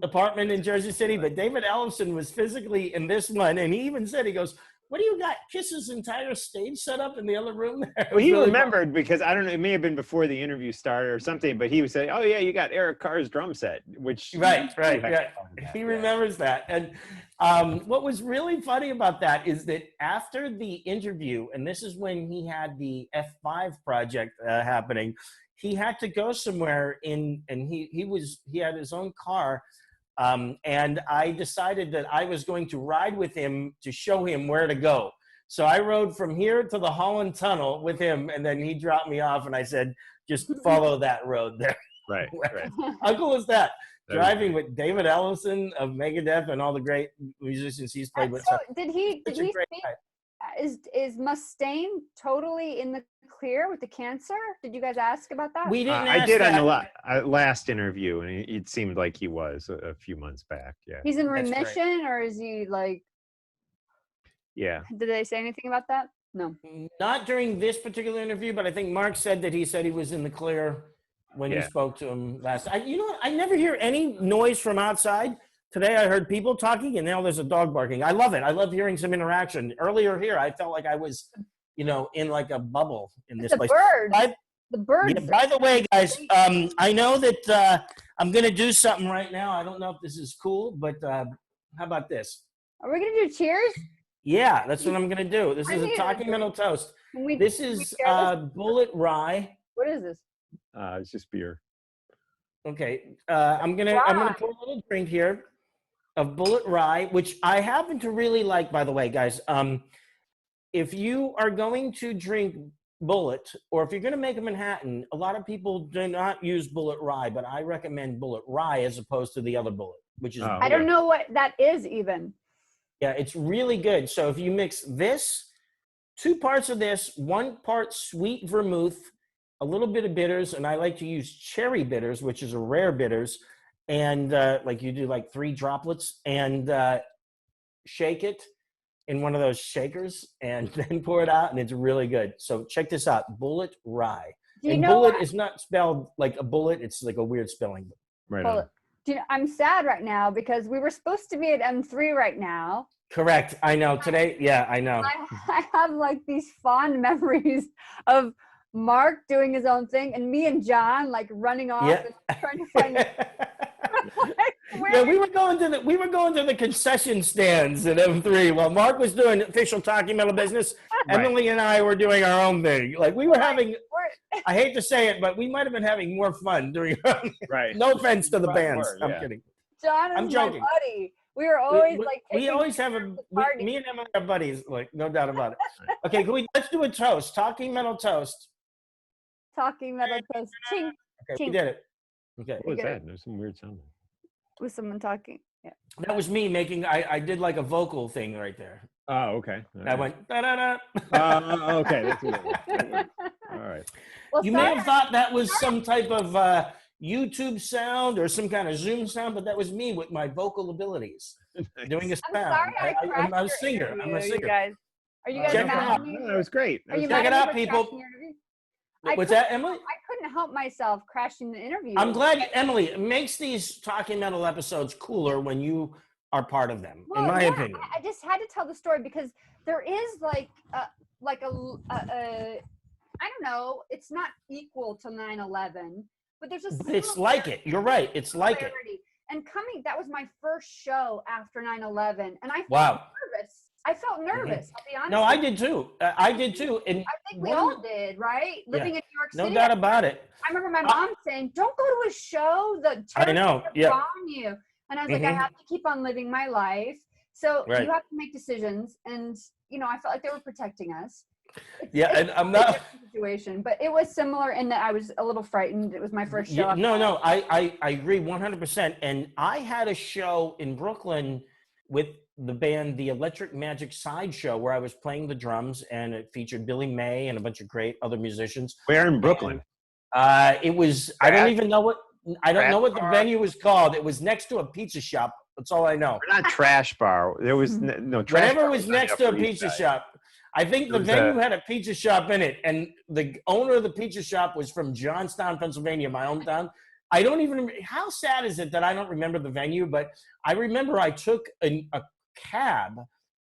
apartment in Jersey City, but David Ellefson was physically in this one, and he even said, he goes, "What do you got? Kiss's entire stage set up in the other room there?" Well, he remembered because I don't know, it may have been before the interview started or something, but he would say, "Oh yeah, you got Eric Carr's drum set," which right. Yeah. He remembers that. And what was really funny about that is that after the interview, and this is when he had the F5 project happening, he had to go somewhere and he had his own car. And I decided that I was going to ride with him to show him where to go. So I rode from here to the Holland Tunnel with him, and then he dropped me off, and I said, just follow that road there. Right. Right. How cool is that? That was Driving great. with David Ellefson of Megadeth and all the great musicians he's played with. So did he Such a great speak? guy. Is Mustaine totally in the clear with the cancer? Did you guys ask about that? We didn't I ask did that. on the last interview, and it seemed like he was a few months back. Yeah. He's in That's great. remission, or is he like? Yeah. Did they say anything about that? No. Not during this particular interview, but I think Mark said that he said he was in the clear when you Yeah. spoke to him last. You know what? I never hear any noise from outside. Today I heard people talking, and now there's a dog barking. I love it. I love hearing some interaction. Earlier here, I felt like I was, in like a bubble in this The place. birds. By, The birds. yeah, by the way, guys, I know that I'm going to do something right now. I don't know if this is cool, but how about this? Are we gonna do cheers? Yeah, that's what I'm going to do. This I is a need a Talking Metal Toast. Can we, This can we is share this? Bulleit Rye. What is this? It's just beer. Okay, I'm gonna Rye. pour a little drink here of Bulleit Rye, which I happen to really like, by the way, guys. If you are going to drink Bulleit, or if you're going to make a Manhattan, a lot of people do not use Bulleit Rye, but I recommend Bulleit Rye as opposed to the other Bulleit, which is Oh. I don't know what that is even. yeah, it's really good. So if you mix this, 2 parts of this, 1 part sweet vermouth, a little bit of bitters, and I like to use cherry bitters, which is a rare bitters, and like you do like 3 droplets, and shake it in one of those shakers, and then pour it out, and it's really good. So check this out, Bulleit Rye. Do you And know bullet what? is not spelled like a bullet; it's like a weird spelling. Right Well, on. do you know, I'm sad right now because we were supposed to be at M3 right now. Correct. I know today. Yeah, I know. I have like these fond memories of Mark doing his own thing and me and John like running off Yeah. and trying to find like, where Yeah, we were going to the concession stands at M3 while Mark was doing official Talking Metal business. Right. Emily and I were doing our own thing. Like we were having, we're- I hate to say it, but we might have been having more fun doing. Right. No offense to the Right, bands. word, I'm yeah. kidding. John is I'm my joking. buddy. We were always like we taking always have pictures a at parties. me and Emily are buddies. Like no doubt about it. Okay, let's do a toast. Talking Metal toast. Talking metal toast. Ching. Okay, we Ching. did it. Okay. What was Get it. that? There's some weird sound. With someone talking. Yeah. That was me making. I did like a vocal thing right there. Oh, okay. I went da da da. Okay. That's what it was. All right. Well, You may sorry, have thought that was some type of YouTube sound or some kind of Zoom sound, but that was me with my vocal abilities doing a I'm sound. sorry I I'm crashed a your singer. I'm a interview, you singer. guys. Are you guys Check it mad out. at me? No, that was great. That Are was you great. Check mad it at me out, for people. crashing your interview? What's that, Emily? I couldn't help myself crashing the interview. I'm glad, Emily. It makes these Talking Metal episodes cooler when you are part of them, in my yeah, opinion. I just had to tell the story because there is like a I don't know, it's not equal to 9/11, but there's a But it's like it. You're right. It's like it. similarity. And that was my first show after 9/11, and I felt Wow. nervous. I felt nervous. I'll be honest. No, I with you. did too. I did too. And I think we one of all did, right? Living in New York no City. doubt about it. I remember my mom saying, "Don't go to a show. The I know, terrorists yeah. are on you." And I was like, "I Mhm. have to keep on living my life." So Right. you have to make decisions, and I felt like they were protecting us. Yeah, It's and I'm a not. different situation, but it was similar in that I was a little frightened. It was my first show. Yeah, no, I agree 100%. And I had a show in Brooklyn with the band The Electric Magic Sideshow where I was playing the drums, and it featured Billy May and a bunch of great other musicians. Where in Brooklyn? It was I don't even know what the Bar? venue was called. It was next to a pizza shop. That's all I know. We're not Trash Bar. There was no Trash Whatever Bar was on the next to a Upper East pizza Side. shop. I think the was venue had a pizza shop in it, and the owner of the pizza shop was from Johnstown, Pennsylvania, my hometown. I don't even. How sad is it that I don't remember the venue? But I remember I took a cab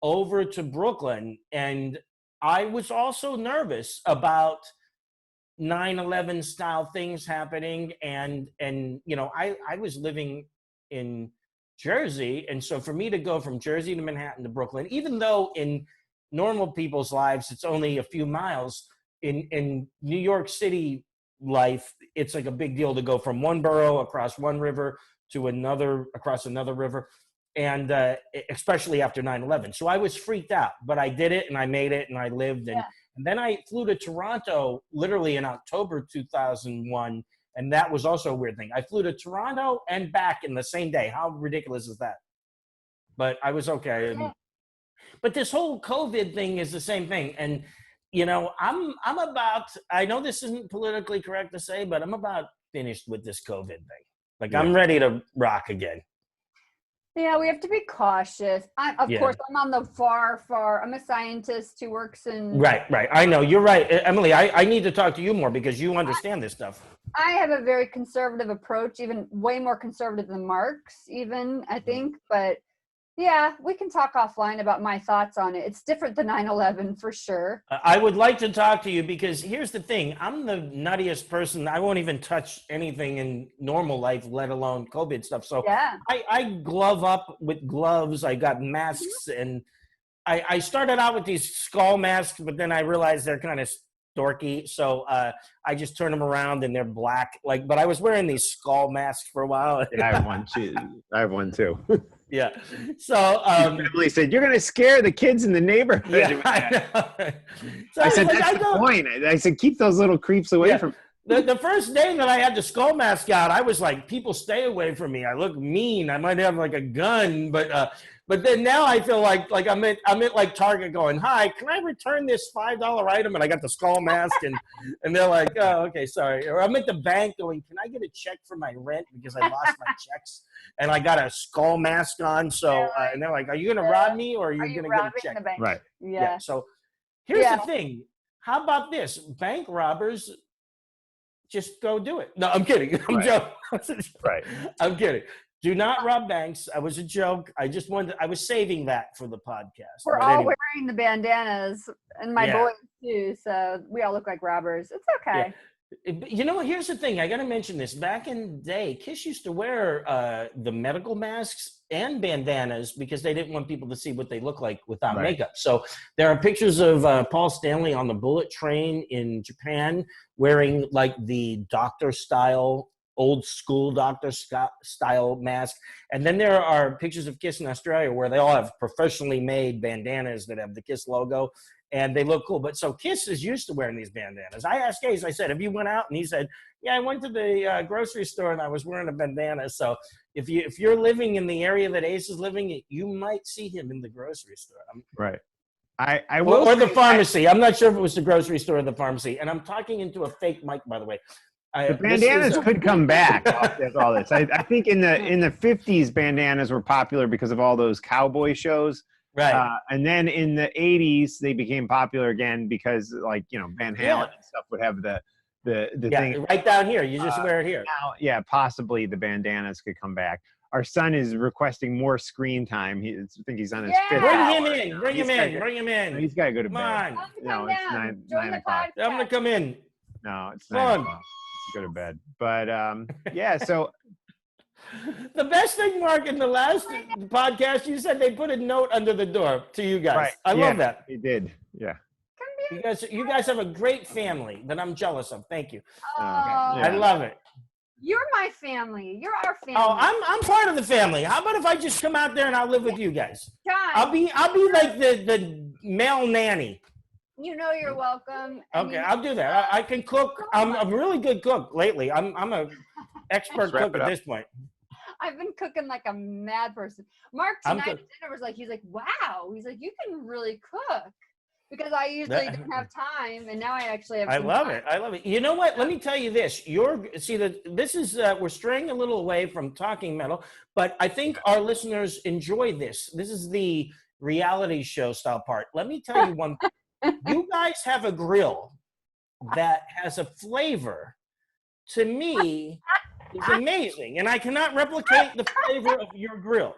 over to Brooklyn, and I was also nervous about 9/11 style things happening, and I was living in Jersey, and so for me to go from Jersey to Manhattan to Brooklyn, even though in normal people's lives it's only a few miles, in New York City life it's like a big deal to go from one borough across one river to another across another river. and especially after 9/11. So I was freaked out, but I did it and I made it and I lived. And then I flew to Toronto literally in October 2001. And that was also a weird thing. I flew to Toronto and back in the same day. How ridiculous is that? But I was okay. But this whole COVID thing is the same thing. And, you know, I'm about, I know this isn't politically correct to say, but I'm about finished with this COVID thing. Like, I'm ready to rock again. Yeah, we have to be cautious. Of course, I'm on the far, I'm a scientist who works in. Right. I know. You're right. Emily, I need to talk to you more because you understand this stuff. I have a very conservative approach, even way more conservative than Mark's, even, I think. But yeah, we can talk offline about my thoughts on it. It's different than 9/11 for sure. I would like to talk to you because here's the thing. I'm the nuttiest person. I won't even touch anything in normal life, let alone COVID stuff. So I glove up with gloves. I got masks, and I started out with these skull masks, but then I realized they're kind of dorky. So I just turn them around and they're black. But I was wearing these skull masks for a while. I have one too. Yeah. So Emily said, "You're going to scare the kids in the neighborhood." Yeah, I know. So I said, "That's the point." I said, "Keep those little creeps away from." The first day that I had the skull mask out, I was like, "People stay away from me. I look mean. I might have like a gun." But then now I feel like I'm at like Target going, "Hi, can I return this $5 item?" And I got the skull mask, and they're like, "Oh, okay, sorry." Or I'm at the bank going, "Can I get a check for my rent because I lost my checks and I got a skull mask on?" So and they're like, "Are you gonna rob me or are you gonna get a check?" The bank? Right. Yeah. So here's the thing. How about this? Bank robbers just go do it. No, I'm kidding. I'm joking. Right. I'm kidding. Do not rob banks. I was a joke. I was saving that for the podcast. We're all wearing the bandanas, and my boys too, so we all look like robbers. It's okay. Yeah. You know what? Here's the thing. I got to mention this. Back in the day, Kiss used to wear the medical masks and bandanas because they didn't want people to see what they look like without makeup. So there are pictures of Paul Stanley on the Bulleit train in Japan wearing like the doctor style, old school doctor style mask. And then there are pictures of Kiss in Australia where they all have professionally made bandanas that have the Kiss logo, and they look cool. But so Kiss is used to wearing these bandanas. I asked Ace, I said, "Have you went out?" And he said, "Yeah, I went to the grocery store and I was wearing a bandana." So if you're living in the area that Ace is living, you might see him in the grocery store. Right. I will or the pharmacy. I'm not sure if it was the grocery store or the pharmacy. And I'm talking into a fake mic, by the way. The bandanas could come back after all this. I think in the 50s, bandanas were popular because of all those cowboy shows. Right. And then in the 80s, they became popular again because, like, Van Halen and stuff would have the thing. Right down here. You just wear it here. Now, possibly the bandanas could come back. Our son is requesting more screen time. I think he's on his fifth Bring hour. him in. Bring him in. He's got to go to bed. Come on. No, it's 9 o'clock. I'm going to come in. No, it's 9 o'clock. Go to bed. But so the best thing, Mark, in the last podcast, you said they put a note under the door to you guys. Right. I love that. They did. Yeah. You guys have a great family that I'm jealous of. Thank you. I love it. You're my family. You're our family. Oh, I'm part of the family. How about if I just come out there and I'll live with you guys? God. I'll be like the male nanny. You know you're welcome. Okay, I'll do that. I can cook. I'm a really good cook lately. I'm a expert cook at this point. I've been cooking like a mad person. Mark tonight at dinner was like, he's like, "Wow." He's like, "You can really cook." Because I usually don't have time, and now I actually have. I love it. You know what? Let me tell you this. This is we're straying a little away from talking metal, but I think our listeners enjoy this. This is the reality show style part. Let me tell you one thing. You guys have a grill that has a flavor, to me, is amazing. And I cannot replicate the flavor of your grill.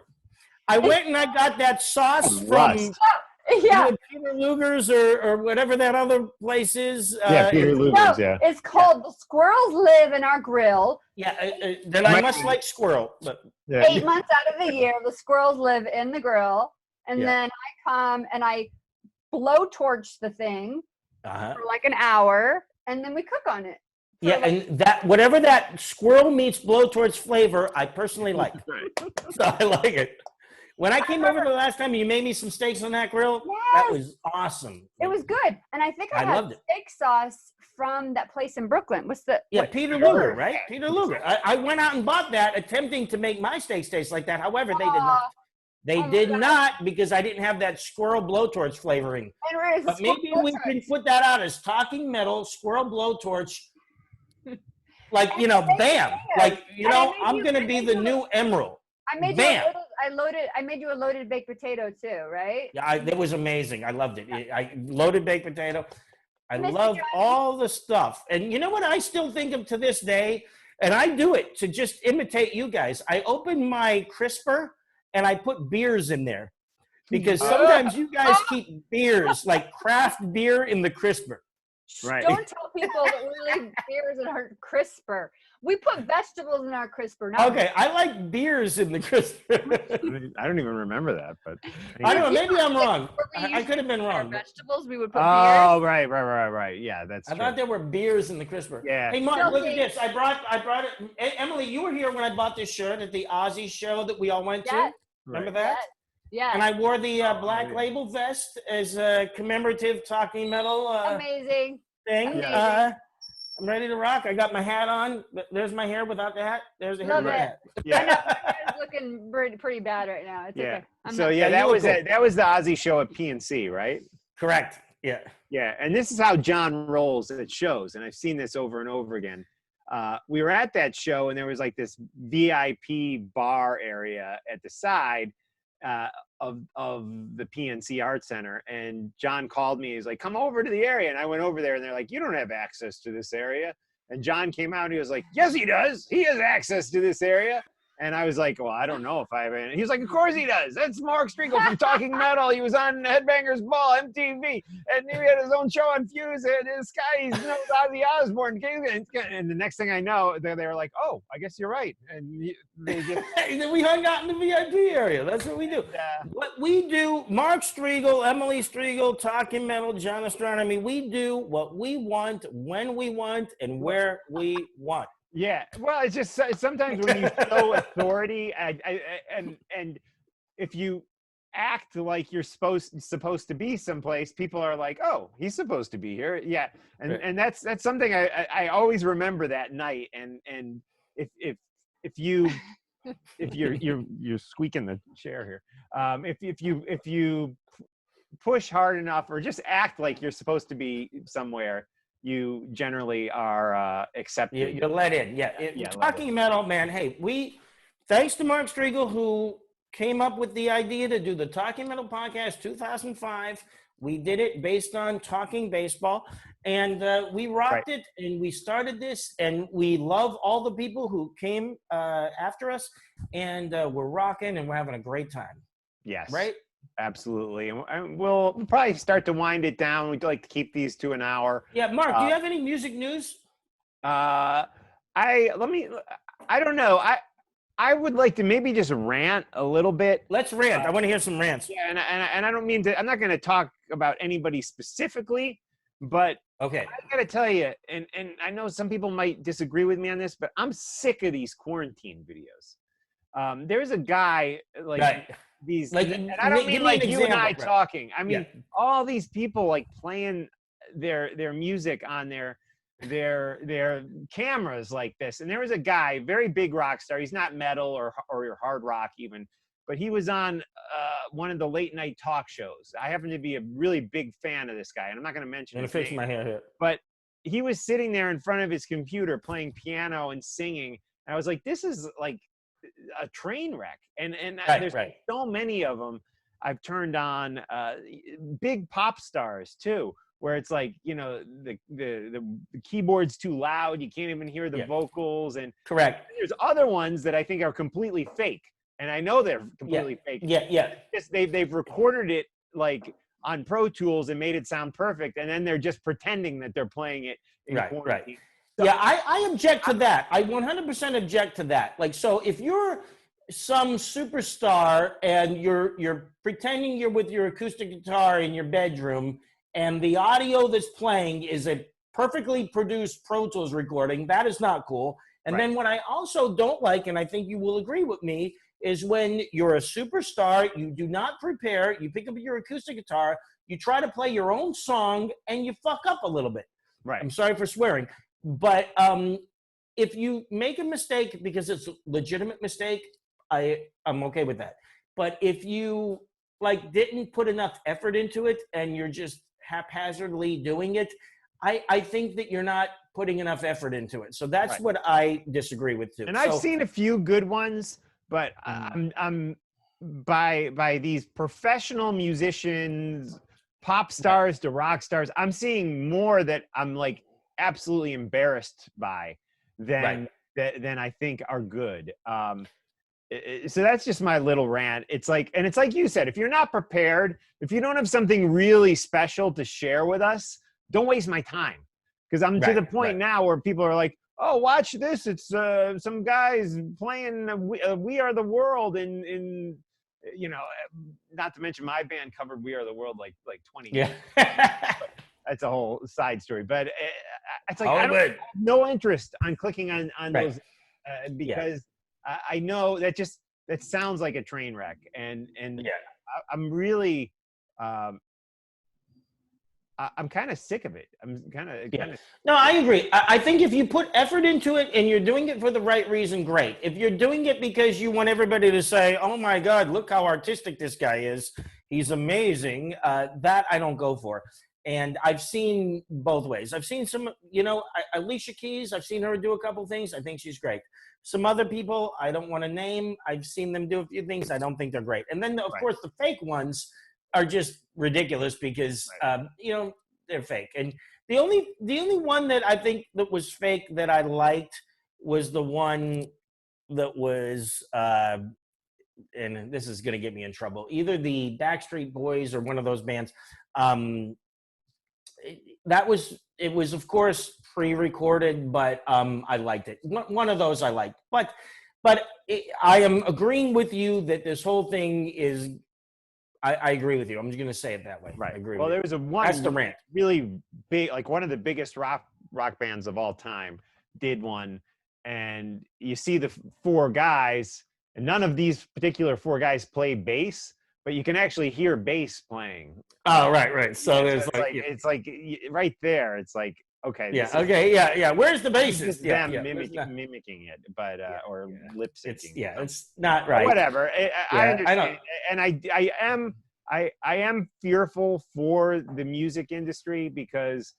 I went and I got that sauce from Peter Luger's or whatever that other place is. Peter Luger's, It's called The Squirrels Live in Our Grill. Then I must like squirrel. But 8 months out of the year, the squirrels live in the grill. And then I come and I blowtorch the thing for like an hour, and then we cook on it. And that whatever that squirrel meets blowtorch flavor, I personally like. So I like it. When I came over the last time, you made me some steaks on that grill. That Yes. was awesome. It was good. And I think I had loved it. steak sauce from that place in Brooklyn. What's the Yeah, what- Peter Luger, right? Peter Luger. I went out and bought that, attempting to make my steaks taste like that. However, they did not. They Oh my did God. not, because I didn't have that squirrel blowtorch flavoring. And where's the But maybe we blowtorch? can put that out as Talking Metal Squirrel Blowtorch. Like, And bam. potatoes. Like, And I made I'm you- going I to be made the you new Emerald. I made Bam. I made you a loaded baked potato too, right? Yeah, it was amazing. I loved it. I loaded baked potato. I Mr. love Johnny. all the stuff. And you know what I still think of to this day? And I do it to just imitate you guys. I open my crisper and I put beers in there. Because sometimes you guys keep beers, like craft beer in the crisper. Right. Don't tell people that we leave beers in our crisper. We put vegetables in our crisper. Not Okay, I like beers in the crisper. I don't even remember that, but I don't know. Maybe I'm wrong. Where we I usually could have been put our wrong. vegetables, we would put oh, right. Yeah, that's I true. thought there were beers in the crisper. Yeah. Hey, Mark, look at Guilty. this. I brought it. Hey, Emily, you were here when I bought this shirt at the Aussie show that we all went to. Yes. Remember Right. that? Yeah. And I wore the black yeah. label vest as a commemorative Talking Metal Amazing. thing. Yeah. I'm ready to rock. I got my hat on. There's my hair without the hat. There's the hair Love with it. the hat. I know Yeah. it's looking pretty bad right now. It's Yeah. okay. I'm So not- yeah, you that look was cool. it. That was the Aussie show at PNC, right? Correct. Yeah. Yeah, and this is how John rolls at shows, and I've seen this over and over again. We were at that show, and there was like this VIP bar area at the side of the PNC Art Center, and John called me. He's like, "Come over to the area," and I went over there, and they're like, "You don't have access to this area." And John came out, and he was like, "Yes, he does. He has access to this area." And I was like, "Well, I don't know if I have any." He was like, "Of course he does. That's Mark Striegel from Talking Metal. He was on Headbangers Ball, MTV, and he had his own show on Fuse. And this guy, he's known Ozzy Osbourne." And the next thing I know, they were like, "Oh, I guess you're right." And they just, And then we hung out in the VIP area. That's what we do. What we do, Mark Striegel, Emily Striegel, Talking Metal, John Astronomy, we do what we want, when we want, and where we want. yeah. Well, it's just sometimes when you show authority, and if you act like you're supposed to be someplace, people are like, "Oh, he's supposed to be here." Yeah, and Right. and that's something I always remember that night. And if you're squeaking the chair here, if you push hard enough or just act like you're supposed to be somewhere, you generally are accepted. You're let in. Yeah. Yeah, Talking Metal, man. Hey, thanks to Mark Striegel, who came up with the idea to do the Talking Metal podcast 2005. We did it based on Talking Baseball, and we rocked it, and we started this, and we love all the people who came after us, and we're rocking, and we're having a great time. Yes. Right? Absolutely. And we'll probably start to wind it down. We'd like to keep these to an hour. Yeah, Mark, do you have any music news? I don't know. I would like to maybe just rant a little bit. Let's rant. I want to hear some rants. Yeah, and I don't mean to. I'm not going to talk about anybody specifically, but Okay. I got to tell you, and I know some people might disagree with me on this, but I'm sick of these quarantine videos. There's a guy like. Right. These, Like, and I don't give mean me like an you and I example, right. talking. I mean, Yeah. all these people like playing their music on their cameras like this. And there was a guy, very big rock star. He's not metal or hard rock even, but he was on one of the late night talk shows. I happen to be a really big fan of this guy, and I'm not going to mention I'm his going to fix name, my hair here. but he was sitting there in front of his computer playing piano and singing. And I was like, this is like a train wreck. And there's so many of them I've turned on, big pop stars too, where it's like, you know, the keyboard's too loud, you can't even hear the vocals. And correct. There's other ones that I think are completely fake, and I know they're completely fake. Just they've recorded it like on Pro Tools and made it sound perfect, and then they're just pretending that they're playing it in quarantine. So, yeah, I object to that. I 100% object to that. Like, so if you're some superstar and you're pretending you're with your acoustic guitar in your bedroom, and the audio that's playing is a perfectly produced Pro Tools recording, that is not cool. And then what I also don't like, and I think you will agree with me, is when you're a superstar, you do not prepare, you pick up your acoustic guitar, you try to play your own song, and you fuck up a little bit. Right. I'm sorry for swearing. But if you make a mistake because it's a legitimate mistake, I'm okay with that. But if you like didn't put enough effort into it and you're just haphazardly doing it, I think that you're not putting enough effort into it. So that's Right. what I disagree with too. And I've seen a few good ones, but Mhm. I'm by these professional musicians, pop stars to rock stars, I'm seeing more that I'm like absolutely embarrassed by than than I think are good. So that's just my little rant. It's like, and it's like you said, if you're not prepared, if you don't have something really special to share with us, don't waste my time. Because I'm to the point now where people are like, oh, watch this. It's some guys playing We Are the World in you know, not to mention my band covered We Are the World like 20 years. That's a whole side story. But it's like, I have no interest on clicking on those because I know that sounds like a train wreck. And I'm really, I'm kind of sick of it. I'm kind of. No, I agree. I think if you put effort into it and you're doing it for the right reason, great. If you're doing it because you want everybody to say, oh my God, look how artistic this guy is, he's amazing, that I don't go for. And I've seen both ways. I've seen some, you know, Alicia Keys, I've seen her do a couple things. I think she's great. Some other people I don't want to name, I've seen them do a few things. I don't think they're great. And then, of course, the fake ones are just ridiculous because, you know, they're fake. And the only one that I think that was fake that I liked was the one that was, and this is going to get me in trouble, either the Backstreet Boys or one of those bands. It was of course pre-recorded, but I liked it. One of those I liked, but I am agreeing with you that this whole thing is. I agree with you. I'm just going to say it that way. Right. I agree. Well, with there was That's the rant. really big, like one of the biggest rock bands of all time did one, and you see the four guys, and none of these particular four guys play bass, but you can actually hear bass playing. Oh, right. So it's like right there. It's like, okay. Where's the bassist? Just them mimicking it, but or lip syncing. It's not right. Whatever. I understand, and I am fearful for the music industry because,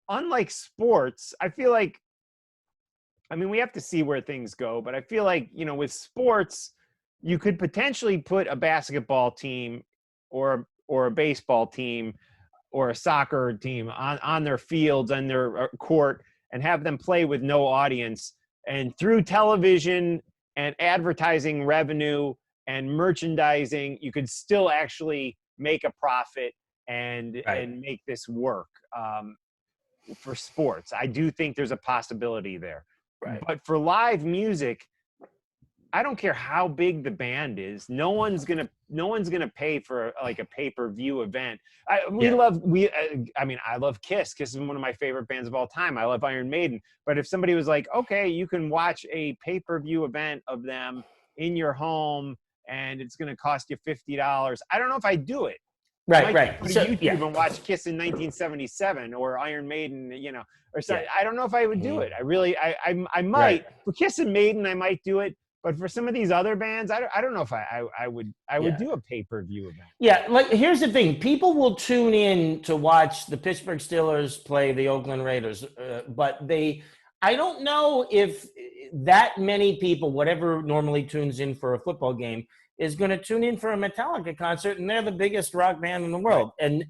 unlike sports, I feel like, I mean, we have to see where things go, but I feel like, you know, with sports, you could potentially put a basketball team or a baseball team or a soccer team on their fields, on their court, and have them play with no audience. And through television and advertising revenue and merchandising, you could still actually make a profit and make this work for sports. I do think there's a possibility there. Right. But for live music, I don't care how big the band is. No one's gonna pay for like a pay-per-view event. I love Kiss. Kiss is one of my favorite bands of all time. I love Iron Maiden. But if somebody was like, okay, you can watch a pay-per-view event of them in your home, and it's gonna cost you $50, I don't know if I'd do it. Right. Go to YouTube and watch Kiss in 1977 or Iron Maiden, you know, or something. I don't know if I would do it. I might. For Kiss and Maiden, I might do it. But for some of these other bands, I don't know if I would do a pay-per-view event. Yeah, like here's the thing: people will tune in to watch the Pittsburgh Steelers play the Oakland Raiders, but I don't know if that many people, whatever normally tunes in for a football game, is going to tune in for a Metallica concert, and they're the biggest rock band in the world, and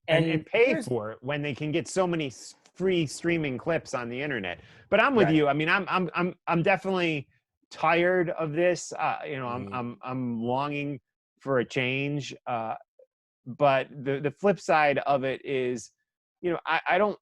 pay for it when they can get so many free streaming clips on the internet. But I'm with you. I mean, I'm definitely tired of this. You know, I'm longing for a change. But the flip side of it is, you know, I don't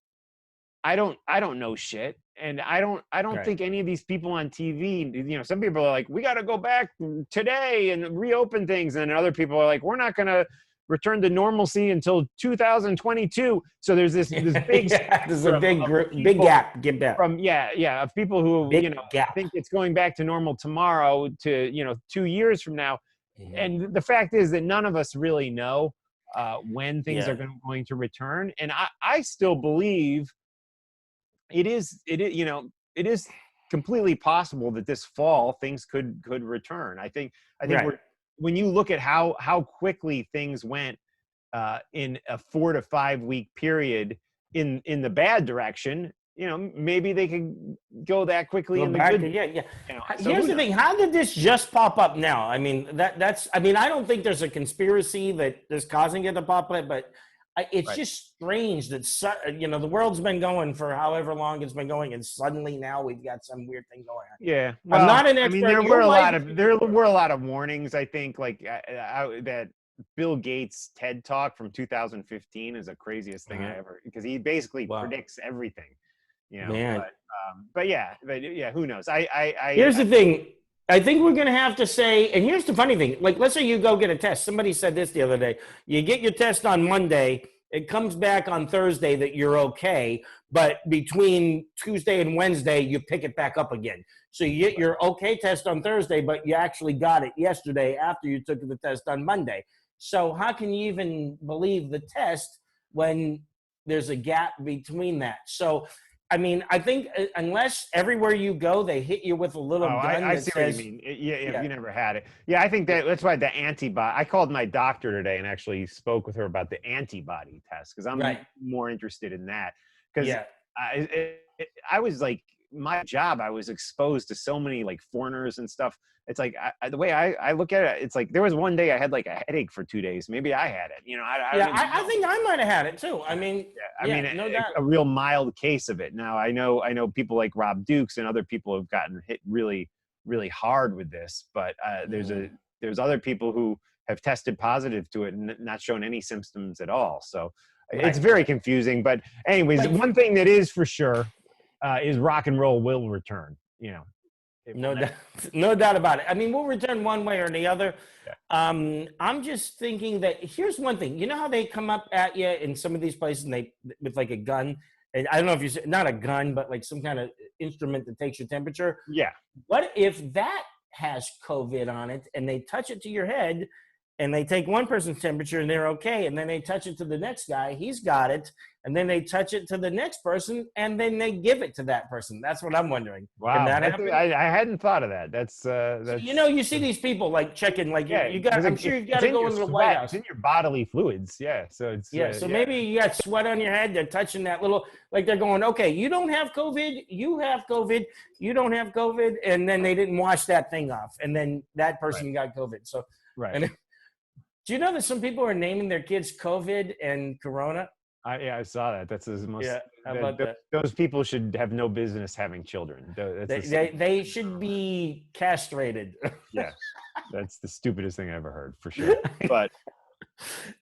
know shit. And I don't think any of these people on TV, you know, some people are like, we got to go back today and reopen things. And other people are like, we're not going to return to normalcy until 2022. So there's this big there's a big group, big gap. Get back from of people who big gap. think it's going back to normal tomorrow to 2 years from now. And the fact is that none of us really know when things are going to return. And I still believe it is completely possible that this fall things could return. I think when you look at how quickly things went in a 4 to 5 week period in the bad direction, maybe they can go that quickly in the good. Here's the thing: how did this just pop up now? I mean, I don't think there's a conspiracy that is causing it to pop up, but it's just strange that the world's been going for however long it's been going, and suddenly now we've got some weird thing going on. Yeah, well, I'm not an expert. there were a lot of warnings. I think that Bill Gates TED Talk from 2015 is the craziest thing I ever, because he basically predicts everything. Man. But who knows? Here's the thing. I think we're going to have to say, and here's the funny thing, like, let's say you go get a test. Somebody said this the other day. You get your test on Monday. It comes back on Thursday that you're okay. But between Tuesday and Wednesday, you pick it back up again. So you get your okay test on Thursday, but you actually got it yesterday after you took the test on Monday. So how can you even believe the test when there's a gap between that? So, I mean, I think unless everywhere you go, they hit you with a little gun I that see says, what you mean. If you never had it. Yeah, I think that's why the antibody, I called my doctor today and actually spoke with her about the antibody test, because I'm more interested in that. Because I was like, my job, I was exposed to so many like foreigners and stuff. It's like the way I look at it, it's like there was one day I had like a headache for 2 days. Maybe I had it. I think I might have had it too. I mean, no doubt. A real mild case of it. Now I know people like Rob Dukes and other people have gotten hit really, really hard with this. But there's other people who have tested positive to it and not shown any symptoms at all. So it's very confusing. But anyways, one thing that is for sure is rock and roll will return. No doubt about it. I mean, we'll return one way or the other. I'm just thinking that here's one thing. You know how they come up at you in some of these places and they with like a gun, and I don't know if you not a gun, but like some kind of instrument that takes your temperature. Yeah. What if that has COVID on it and they touch it to your head and they take one person's temperature and they're okay, and then they touch it to the next guy, he's got it, and then they touch it to the next person and then they give it to that person? That's what I'm wondering. Wow. Can that happen? I hadn't thought of that. That's you see these people like checking, like you got. I'm sure you've got to go into the White House. It's in your bodily fluids. Yeah. So it's so maybe you got sweat on your head. They're touching that little, like they're going, okay, you don't have COVID, you have COVID, you don't have COVID, and then they didn't wash that thing off, and then that person got COVID. So and do you know that some people are naming their kids COVID and Corona? I saw that. That's the most. Yeah, how about that? Those people should have no business having children. They should be castrated. Yeah, that's the stupidest thing I ever heard, for sure. But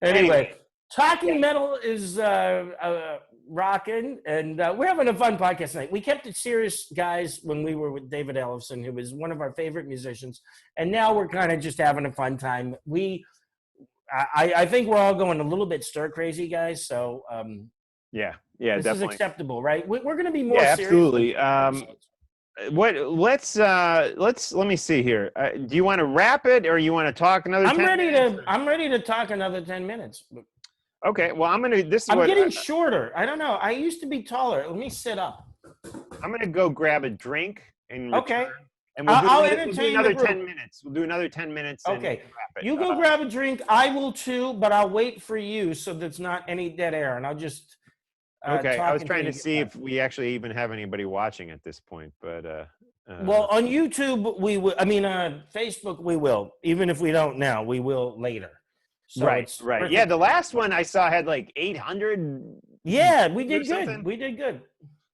anyway, Talking Metal is rocking, and we're having a fun podcast tonight. We kept it serious, guys, when we were with David Ellefson, who was one of our favorite musicians, and now we're kind of just having a fun time. I think we're all going a little bit stir crazy, guys. So this definitely is acceptable, right? We're going to be more serious. Absolutely. Let me see here. Do you want to wrap it, or you want to talk another? I'm ready to talk another 10 minutes. Okay. Well, I'm getting shorter. I don't know. I used to be taller. Let me sit up. I'm gonna go grab a drink and return. And we'll do another 10 minutes. We'll do another 10 minutes. Okay. You go grab a drink. I will too, but I'll wait for you so there's not any dead air, and I'll just. Okay. I was trying to see if we actually even have anybody watching at this point, but. Well, on YouTube we will. I mean, Facebook we will. Even if we don't now, we will later. So right. Yeah, the last one I saw had like 800. Yeah, we did good. We did good.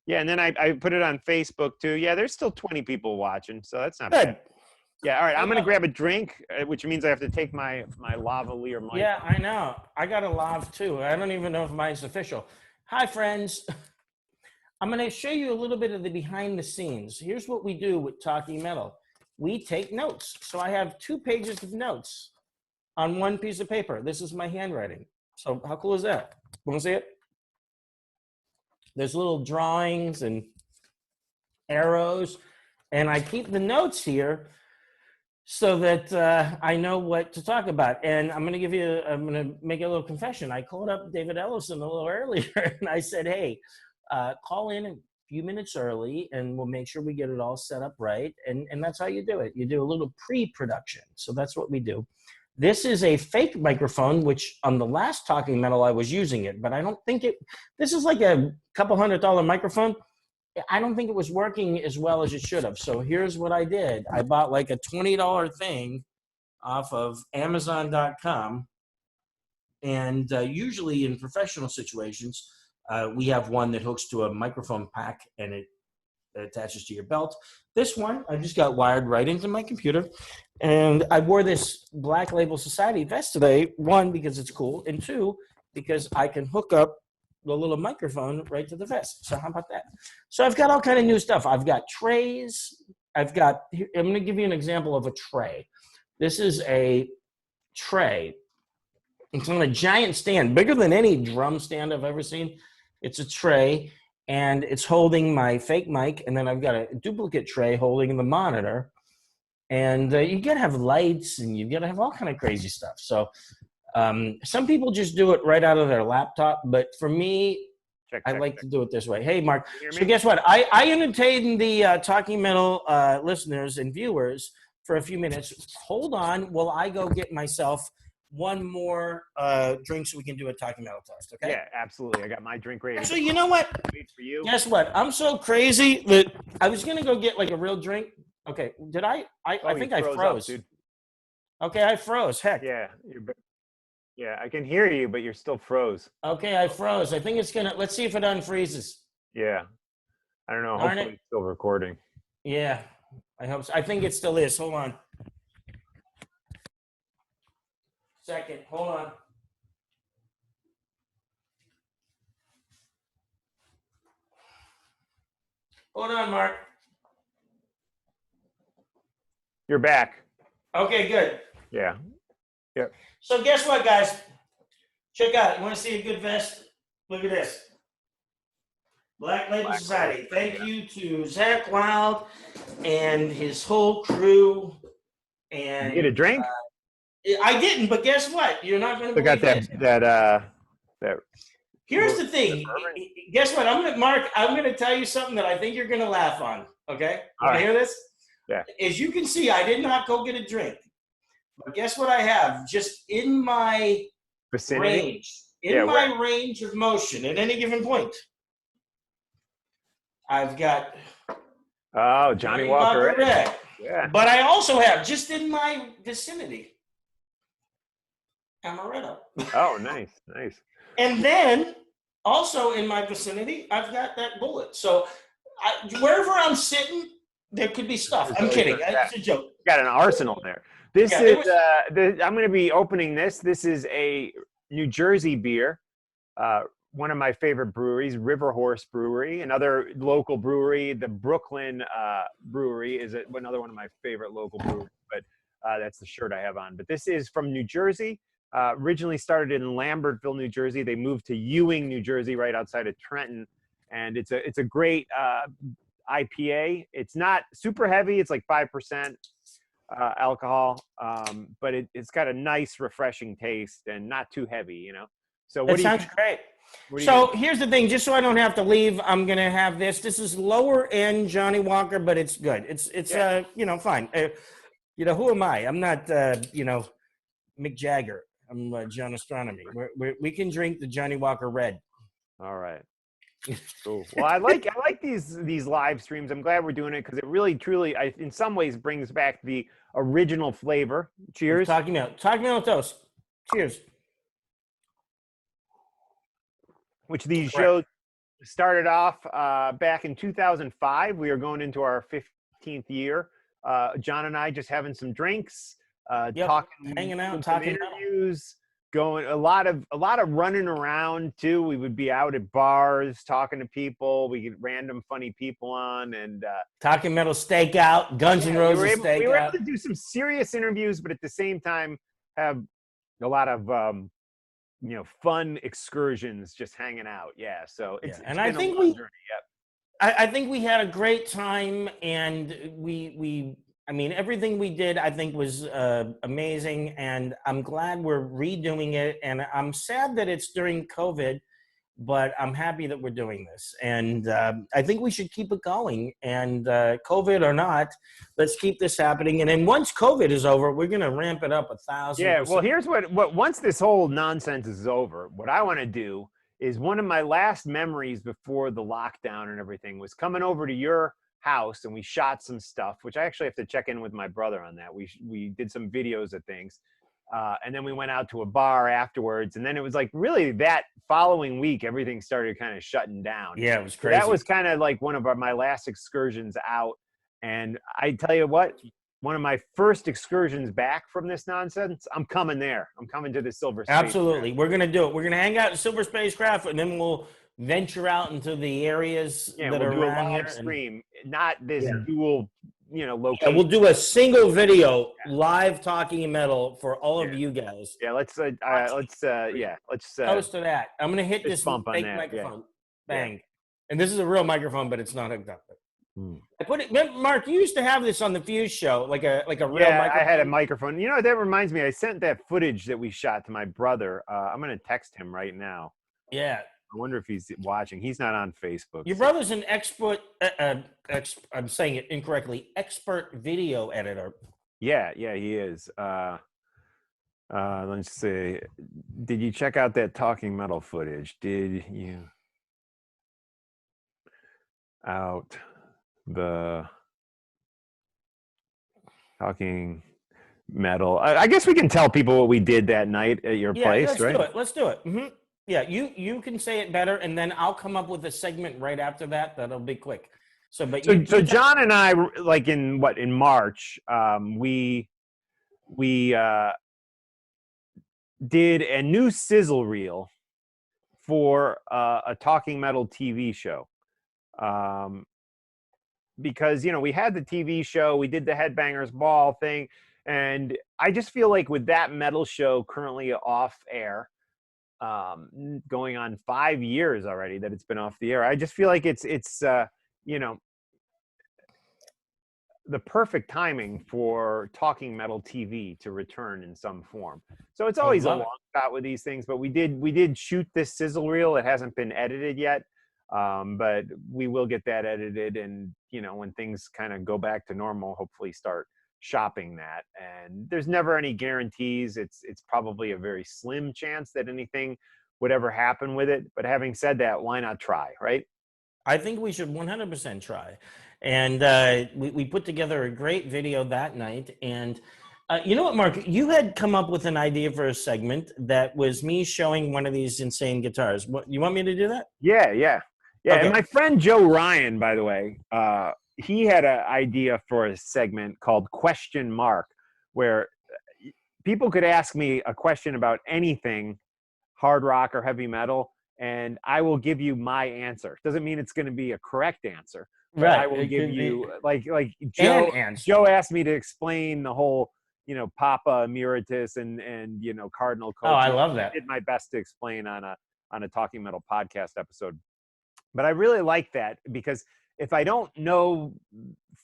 Yeah, and then I put it on Facebook too. Yeah, there's still 20 people watching, so that's not bad. Yeah, all right. I'm gonna grab a drink, which means I have to take my lavalier mic. Yeah, I know. I got a lav too. I don't even know if mine's official. Hi, friends. I'm gonna show you a little bit of the behind the scenes. Here's what we do with Talking Metal. We take notes. So I have 2 pages of notes. on one piece of paper. This is my handwriting. So how cool is that? Want to see it? There's little drawings and arrows, and I keep the notes here so that I know what to talk about. And I'm going to make a little confession. I called up David Ellefson a little earlier, and I said, hey, call in a few minutes early, and we'll make sure we get it all set up right. And that's how you do it. You do a little pre-production. So that's what we do. This is a fake microphone, which on the last Talking Metal, I was using it, but I don't think this is like a couple $100 microphone. I don't think it was working as well as it should have. So here's what I did. I bought like a $20 thing off of Amazon.com. And usually in professional situations, we have one that hooks to a microphone pack and it attaches to your belt. This one, I just got wired right into my computer. And I wore this Black Label Society vest today, one, because it's cool, and two, because I can hook up the little microphone right to the vest. So how about that? So I've got all kind of new stuff. I've got trays. I'm going to give you an example of a tray. This is a tray. It's on a giant stand, bigger than any drum stand I've ever seen. It's a tray, and it's holding my fake mic, and then I've got a duplicate tray holding the monitor. And you got to have lights, and you got to have all kind of crazy stuff. So some people just do it right out of their laptop, but for me, I like to do it this way. Hey, Mark. So guess what? I entertained the Talking Metal listeners and viewers for a few minutes. Hold on while I go get myself one more drink so we can do a Talking Metal toast, okay? Yeah, absolutely. I got my drink ready. Actually, you know what? Wait for you. Guess what? I'm so crazy that I was going to go get like a real drink. Okay, did I think I froze. Up, dude. Okay, I froze. Heck. Yeah, yeah, I can hear you, but you're still froze. Okay, I froze. I think it's going to, let's see if it unfreezes. Yeah. I don't know. Darn Hopefully it's still recording. Yeah, I hope so. I think it still is. Hold on. Second, hold on. Hold on, Mark. You're back. Okay, good. Yeah. Yep. So guess what, guys? Check out. You want to see a good vest? Look at this. Black Label Society. Thank you to Zach Wild and his whole crew. And You get a drink? I didn't, but guess what? You're not going to Look believe at that. that. Here's the thing. Guess what? Mark, I'm going to tell you something that I think you're going to laugh on. Okay? You want to hear this? Yeah. As you can see, I did not go get a drink. But guess what I have? Just in my Vicinity? range, range of motion at any given point, I've got Johnny Walker Red. Yeah. But I also have, just in my vicinity, Amaretto. Oh, nice. And then, also in my vicinity, I've got that Bulleit. So wherever I'm sitting, there could be stuff. I'm kidding. It's a joke. You got an arsenal there. This is, I'm going to be opening this. This is a New Jersey beer. One of my favorite breweries, River Horse Brewery. Another local brewery, the Brooklyn Brewery, is another one of my favorite local breweries. But that's the shirt I have on. But this is from New Jersey. Originally started in Lambertville, New Jersey. They moved to Ewing, New Jersey, right outside of Trenton. And it's a great IPA. It's not super heavy. It's like 5% alcohol, but it's got a nice, refreshing taste and not too heavy, you know. So that sounds great. So here's the thing, just so I don't have to leave, I'm gonna have this. This is lower end Johnny Walker, but it's good. It's fine. Who am I? I'm not Mick Jagger. I'm John Astronomy. We can drink the Johnny Walker Red. All right. Cool. Well, I like these live streams. I'm glad we're doing it because it really, truly, in some ways, brings back the original flavor. Cheers. Talking about toast. Cheers. Which these shows started off back in 2005. We are going into our 15th year. John and I just having some drinks, talking, hanging out, talking interviews. Going a lot of running around too. We would be out at bars talking to people. We get random funny people on and Talking Metal Stakeout, Guns N' Roses Stakeout. We were able to do some serious interviews, but at the same time have a lot of fun excursions, just hanging out. Yeah, so it's And I been a think long journey. Yep. I think we had a great time, and I mean, everything we did, I think, was amazing, and I'm glad we're redoing it. And I'm sad that it's during COVID, but I'm happy that we're doing this. And I think we should keep it going. And COVID or not, let's keep this happening. And then once COVID is over, we're going to ramp it up 1,000%. Yeah, well, here's what once this whole nonsense is over, what I want to do is, one of my last memories before the lockdown and everything was coming over to your house, and we shot some stuff, which I actually have to check in with my brother on that. We did some videos of things. And then we went out to a bar afterwards. And then it was like really that following week, everything started kind of shutting down. Yeah, it was So crazy. that was kind of like one of my last excursions out. And I tell you what, one of my first excursions back from this nonsense, I'm coming there. I'm coming to the Silver Spacecraft. Absolutely. We're going to do it. We're going to hang out at Silver Spacecraft, and then we'll venture out into the areas that we'll are do a around live here. stream, not this dual, location. And we'll do a single video live talking metal for all of you guys. Yeah, let's toast to that. I'm going to hit this bump on fake that, microphone. yeah. Bang. And this is a real microphone, but it's not hooked up. I put it. Mark, you used to have this on the Fuse show, like a real microphone. I had a microphone. You know, that reminds me, I sent that footage that we shot to my brother. I'm going to text him right now. Yeah. I wonder if he's watching. He's not on Facebook. Your brother's an expert, I'm saying it incorrectly, expert video editor. Yeah, he is. Let's see. Did you check out that Talking Metal footage? Did you out the Talking Metal? I guess we can tell people what we did that night at your place, right? Let's do it. Mm-hmm. Yeah, you can say it better, and then I'll come up with a segment right after that. That'll be quick. So John and I, like in March, we did a new sizzle reel for a Talking Metal TV show. Because we had the TV show, we did the Headbangers Ball thing, and I just feel like with that metal show currently off air, going on 5 years already that it's been off the air, I just feel like it's the perfect timing for Talking Metal TV to return in some form. So it's always a long shot with these things, but we did shoot this sizzle reel. It hasn't been edited yet, but we will get that edited, and when things kind of go back to normal, hopefully start shopping that. And there's never any guarantees. It's probably a very slim chance that anything would ever happen with it, but having said that, why not try, right? I think we should 100% try. And we put together a great video that night. And you know what, Mark? You had come up with an idea for a segment that was me showing one of these insane guitars. What, you want me to do that? Yeah. Okay. And my friend Joe Ryan, by the way, he had an idea for a segment called Question Mark, where people could ask me a question about anything, hard rock or heavy metal, and I will give you my answer. Doesn't mean it's going to be a correct answer. Right. I will give you like Joe asked me to explain the whole, Papa Emeritus and Cardinal Coach. Oh, I love that. I did my best to explain on a Talking Metal podcast episode. But I really like that, because if I don't know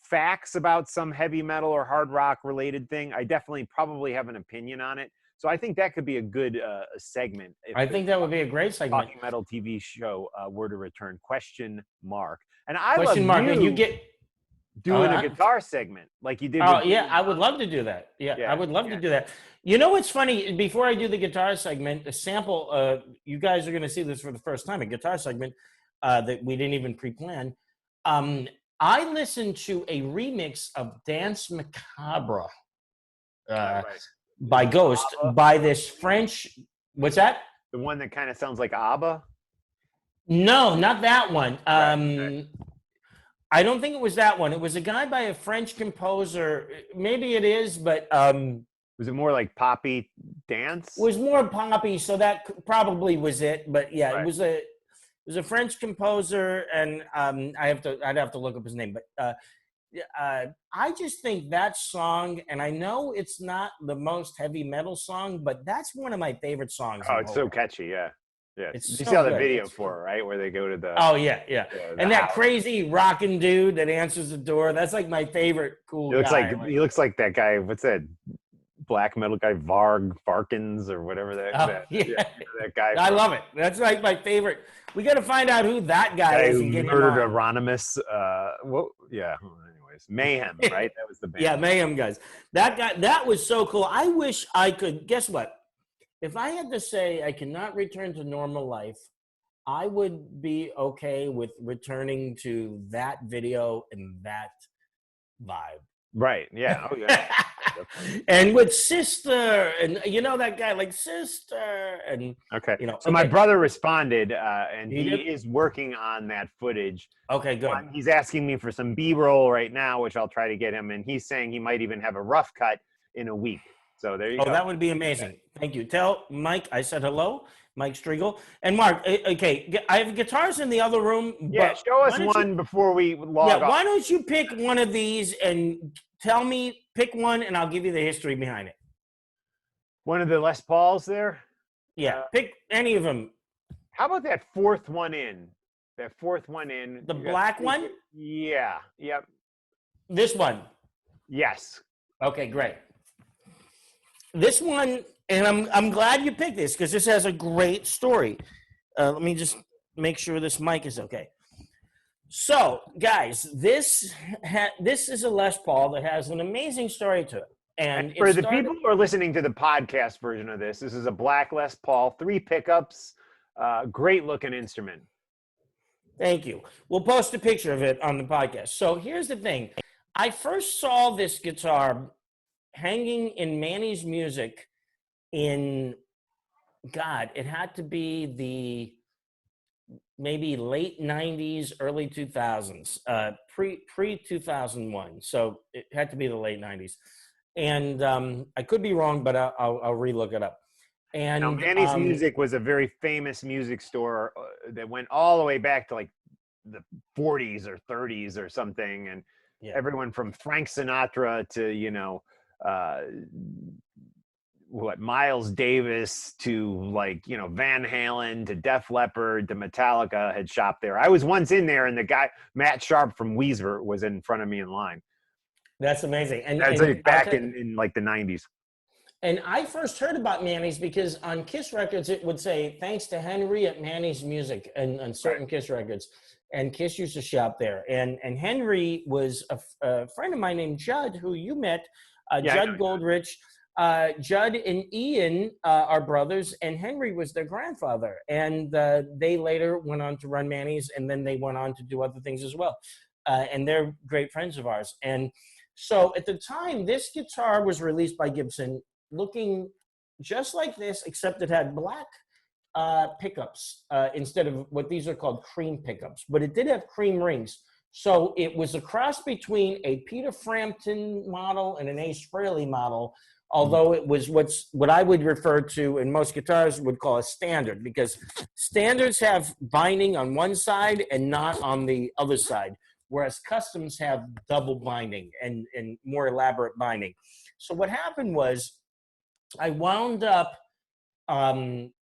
facts about some heavy metal or hard rock related thing, I definitely probably have an opinion on it. So I think that could be a good segment. I think that would be a great segment. Talking Metal TV show were to return. Question Mark. And I question love mark. And you get doing a guitar segment like you did. Oh yeah, I would love to do that. Yeah, I would love to do that. You know what's funny? Before I do the guitar segment, a sample. You guys are going to see this for the first time. A guitar segment that we didn't even pre-plan. I listened to a remix of Dance Macabre by Ghost by this French. What's that? The one that kind of sounds like ABBA? No, not that one. I don't think it was that one. It was a guy by a French composer. Maybe it is, but was it more like poppy dance? It was more poppy, so that probably was it. But yeah, it was a French composer, and I'd have to look up his name. But I just think that song, and I know it's not the most heavy metal song, but that's one of my favorite songs. Oh, in the it's whole so record. catchy. Yeah. Yeah. It's You so saw the good. video It's for it, right? Where they go to the, Oh yeah, yeah. the And that house. crazy rocking dude that answers the door. That's like my favorite cool guy. He looks like that guy. What's that black metal guy? Varkins or whatever Yeah. that guy. I love it. That's like my favorite. We got to find out who that guy is who and get him murdered on. Anonymous. Yeah. Anyways, Mayhem, right? That was the band. Yeah, Mayhem guys. That guy, that was so cool. I wish I could. Guess what? If I had to say I cannot return to normal life, I would be okay with returning to that video and that vibe. Right. Yeah. Oh yeah. And with Sister, and you know that guy like Sister, and Okay. you know. So my okay. brother responded, and He he did? is working on that footage. Okay, good. He's asking me for some B-roll right now, which I'll try to get him. And he's saying he might even have a rough cut in a week. So there you Oh, go. that would be amazing. Thank you. Tell Mike I said hello, Mike Striegel. And Mark, okay, I have guitars in the other room. Yeah, but show us why don't one you, before we log off. why don't you pick one of these and tell me, pick one, and I'll give you the history behind it. One of the Les Pauls there. Yeah, pick any of them. How about that fourth one in? That fourth one in. The black one? Yeah. Yep. This one. Yes. Okay, great. This one, and I'm glad you picked this because this has a great story. Let me just make sure this mic is okay. So, guys, this is a Les Paul that has an amazing story to it. And for the people who are listening to the podcast version of this is a black Les Paul, 3 pickups, great looking instrument. Thank you. We'll post a picture of it on the podcast. So here's the thing. I first saw this guitar hanging in Manny's Music in, God, it had to be the maybe late 90s, early 2000s, pre 2001. So it had to be the late 90s. And I could be wrong, but I'll relook it up. And now, Manny's Music was a very famous music store that went all the way back to like the 40s or 30s or something. And everyone from Frank Sinatra to, you know, Miles Davis to like, you know, Van Halen to Def Leppard to Metallica had shopped there. I was once in there and the guy, Matt Sharp from Weezer, was in front of me in line. That's amazing. And that's like back in like the 90s. And I first heard about Manny's because on Kiss Records, it would say, thanks to Henry at Manny's Music and on certain Kiss Records. And Kiss used to shop there. And Henry was a friend of mine named Judd, who you met, Judd Goldrich. Judd and Ian are brothers, and Henry was their grandfather. And they later went on to run Manny's, and then they went on to do other things as well. And they're great friends of ours. And so at the time, this guitar was released by Gibson looking just like this, except it had black pickups instead of what these are called cream pickups. But it did have cream rings. So it was a cross between a Peter Frampton model and an Ace Frehley model, although it was what I would refer to, and most guitars would call a standard, because standards have binding on one side and not on the other side, whereas customs have double binding and more elaborate binding. So what happened was I wound up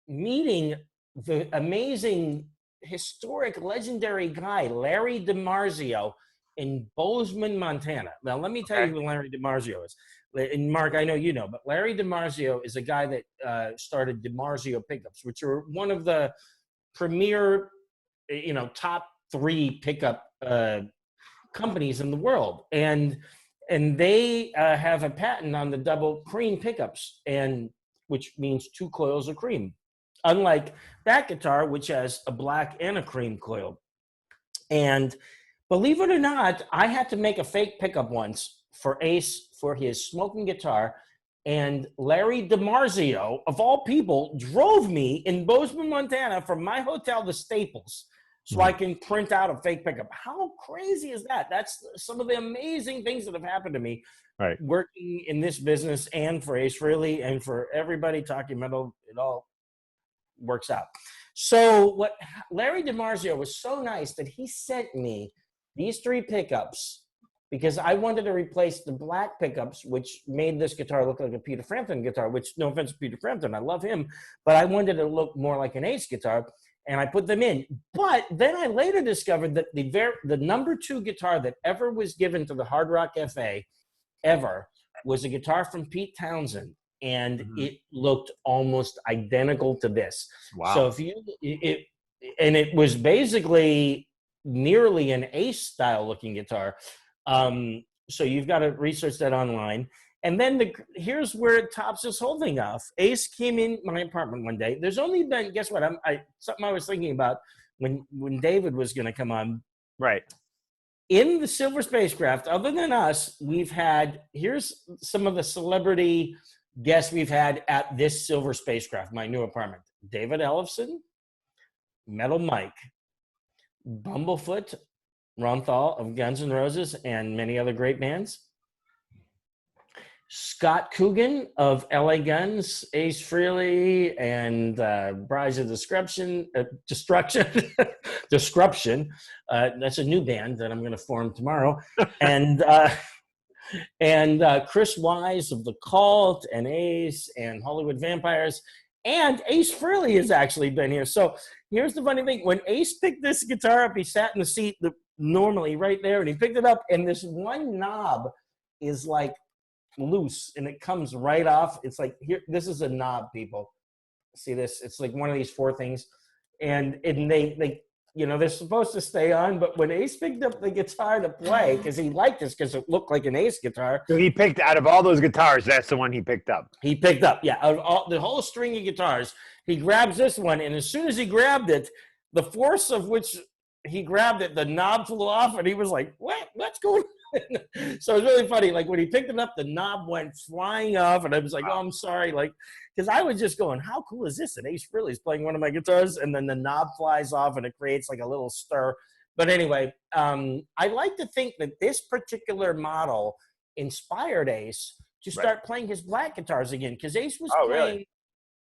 meeting the amazing, historic, legendary guy, Larry DiMarzio, in Bozeman, Montana. Now, let me tell you who Larry DiMarzio is. And Mark, I know you know, but Larry DiMarzio is a guy that started DiMarzio Pickups, which are one of the premier, you know, top 3 pickup companies in the world. And they have a patent on the double cream pickups, and which means 2 coils of cream. Unlike that guitar, which has a black and a cream coil. And believe it or not, I had to make a fake pickup once for Ace for his smoking guitar. And Larry DiMarzio, of all people, drove me in Bozeman, Montana from my hotel to Staples so I can print out a fake pickup. How crazy is that? That's some of the amazing things that have happened to me working in this business, and for Ace Frehley and for everybody talking metal. It all works out. So what Larry DiMarzio was so nice that he sent me these 3 pickups because I wanted to replace the black pickups, which made this guitar look like a Peter Frampton guitar, which, no offense to Peter Frampton, I love him, but I wanted it to look more like an Ace guitar, and I put them in. But then I later discovered that the number 2 guitar that ever was given to the Hard Rock FA ever was a guitar from Pete Townsend, and it looked almost identical to this. Wow. So it was basically nearly an Ace style looking guitar. So you've got to research that online. And then here's where it tops this whole thing off. Ace came in my apartment one day. There's only been, guess what? Something I was thinking about when David was going to come on. Right. In the Silver Spacecraft, other than us, here's some of the celebrity guests we've had at this Silver Spacecraft, my new apartment. David Ellefson, Metal Mike, Bumblefoot, Ronthal of Guns N' Roses, and many other great bands. Scott Coogan of LA Guns, Ace Frehley, and Brides of Destruction. Destruction. That's a new band that I'm going to form tomorrow. And Chris Wise of The Cult, and Ace, and Hollywood Vampires. And Ace Frehley has actually been here. So here's the funny thing. When Ace picked this guitar up, he sat in the seat normally right there, and he picked it up, and this one knob is like loose, and it comes right off. It's like, here, this is a knob, people. See this? It's like one of these 4 things. And they they're supposed to stay on, but when Ace picked up the guitar to play, because he liked this because it looked like an Ace guitar. So he picked, out of all those guitars, that's the one he picked up. He picked up, yeah, out of the whole string of guitars, he grabs this one, and as soon as he grabbed it, the force of which he grabbed it, the knob flew off, and he was like, what's going on? So it was really funny. Like when he picked it up, the knob went flying off, and I was like, "Oh, I'm sorry," like, because I was just going, "How cool is this?" And Ace Frehley's playing one of my guitars, and then the knob flies off, and it creates like a little stir. But anyway, I like to think that this particular model inspired Ace to start playing his black guitars again, because Ace was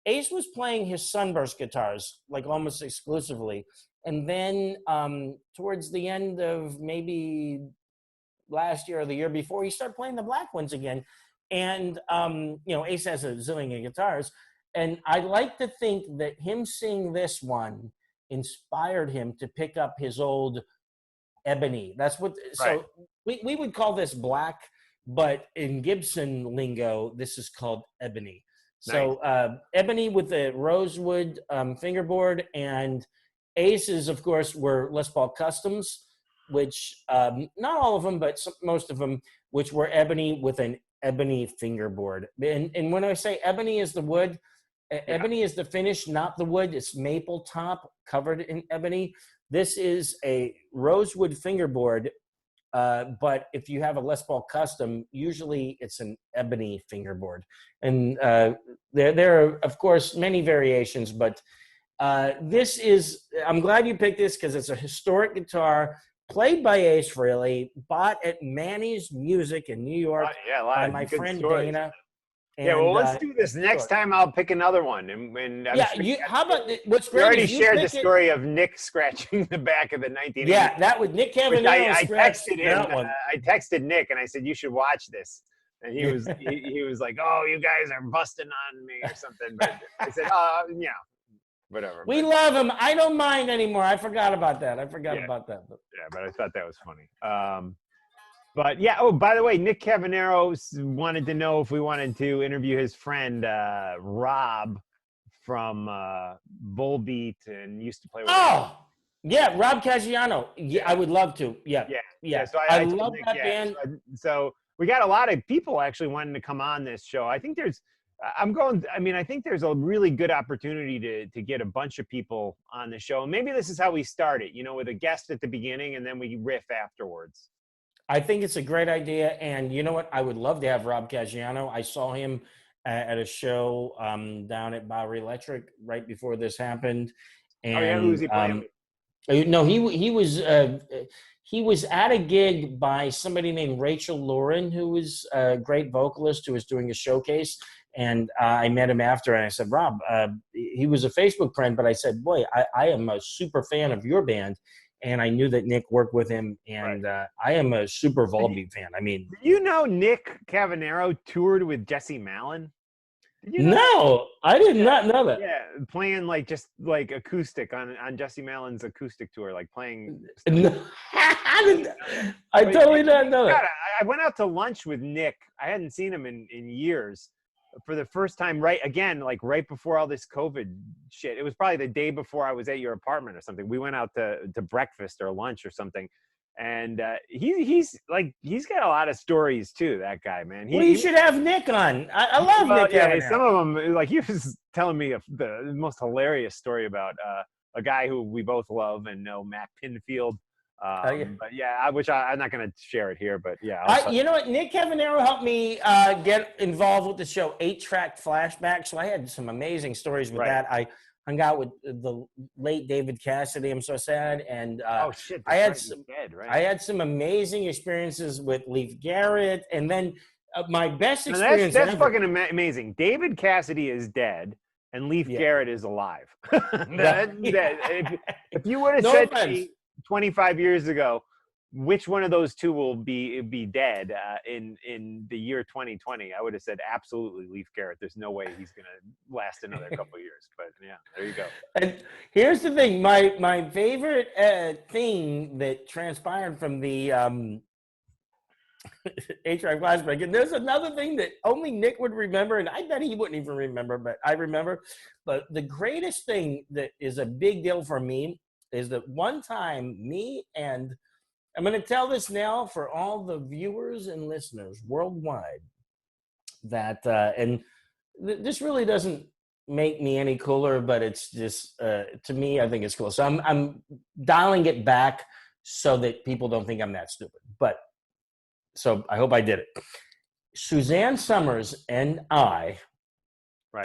Ace was playing his Sunburst guitars like almost exclusively, and then towards the end of maybe last year or the year before, he started playing the black ones again. And Ace has a zillion guitars, and I like to think that him seeing this one inspired him to pick up his old ebony. That's what so we would call this black, but in Gibson lingo this is called ebony. So ebony with the rosewood fingerboard, and Aces, of course, were Les Paul Customs, which not all of them, but most of them, which were ebony with an ebony fingerboard. And when I say ebony is the wood, ebony is the finish, not the wood. It's maple top covered in ebony. This is a rosewood fingerboard, but if you have a Les Paul Custom, usually it's an ebony fingerboard. And there are, of course, many variations, but this is, I'm glad you picked this because it's a historic guitar played by Ace Frehley, bought at Manny's Music in New York by my friend Dana. And, well, let's do this. Next time I'll pick another one. And how about, what's great, you already shared the story of Nick scratching the back of the 1980. Yeah, that was Nick Cavanero. I texted him. I texted Nick and I said, you should watch this. And he was he was like, oh, you guys are busting on me or something. But I said, whatever. We love him. I don't mind anymore. I forgot about that. About that. But I thought that was funny. But yeah. Oh, by the way, Nick Cavanero wanted to know if we wanted to interview his friend Rob from Bulleit, and used to play with. Oh, yeah, Rob Caggiano. Yeah, I would love to. Yeah. So I love Nick, that band. So we got a lot of people actually wanting to come on this show. I think there's. I think there's a really good opportunity to get a bunch of people on the show. Maybe this is how we start it, with a guest at the beginning and then we riff afterwards. I think it's a great idea. And you know what? I would love to have Rob Caggiano. I saw him at a show down at Bowery Electric right before this happened. And, who was he playing with? No, he was at a gig by somebody named Rachel Lauren, who was a great vocalist who was doing a showcase. And I met him after, and I said, Rob, he was a Facebook friend, but I said, boy, I am a super fan of your band. and I knew that Nick worked with him, and I am a super Volbeat fan. I mean, Do you know Nick Cavanero toured with Jesse Malin? Did you know that? no, I did not know that. Yeah, playing like just like acoustic on Jesse Malin's acoustic tour, like playing. No, I totally didn't know that. God, I went out to lunch with Nick. I hadn't seen him in years. For the first time, right before all this COVID shit. It was probably the day before I was at your apartment or something. We went out to breakfast or lunch or something, and he's got a lot of stories too. That guy, man. You should have Nick on. I love Nick. Yeah, some of them, like he was telling me the most hilarious story about a guy who we both love and know, Matt Pinfield. But yeah, I'm not going to share it here, but yeah. You know what? Nick Cavanero helped me get involved with the show 8-Track Flashback. So I had some amazing stories with that. I hung out with the late David Cassidy. I'm so sad. And oh shit, I had some amazing experiences with Leif Garrett. And then my best experience. That's fucking amazing. David Cassidy is dead. And Leif Garrett is alive. If you would have said to me 25 years ago, which one of those two will be dead in the year 2020, I would have said absolutely Leif Garrett. There's no way he's gonna last another couple of years. But yeah, there you go. And here's the thing: my favorite thing that transpired from the H-Track flashback. And there's another thing that only Nick would remember, and I bet he wouldn't even remember, but I remember. But the greatest thing that is a big deal for me is that one time me and I'm going to tell this now for all the viewers and listeners worldwide that, this really doesn't make me any cooler, but it's just, to me, I think it's cool. So I'm dialing it back so that people don't think I'm that stupid. But so I hope I did it. Suzanne Summers and I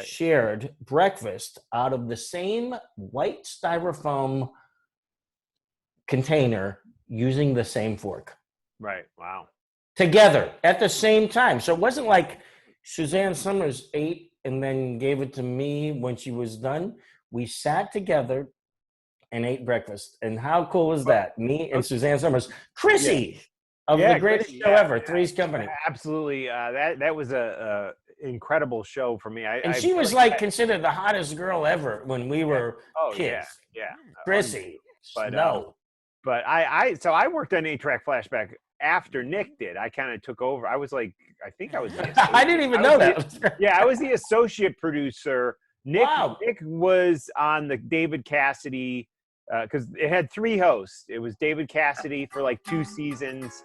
shared breakfast out of the same white styrofoam container using the same fork. Right. Wow. Together at the same time. So it wasn't like Suzanne Summers ate and then gave it to me when she was done. We sat together and ate breakfast. And how cool is that? Me and Suzanne Summers. Chrissy of the greatest show ever, Three's Company. Absolutely. That was a incredible show for me. And she was like considered the hottest girl ever when we were kids. Yeah. Chrissy. But no. But I worked on 8-Track Flashback after Nick did. I kind of took over. I was like, I think I was the associate. I didn't even know that. I was the associate producer. Nick was on the David Cassidy, because it had 3 hosts. It was David Cassidy for like 2 seasons,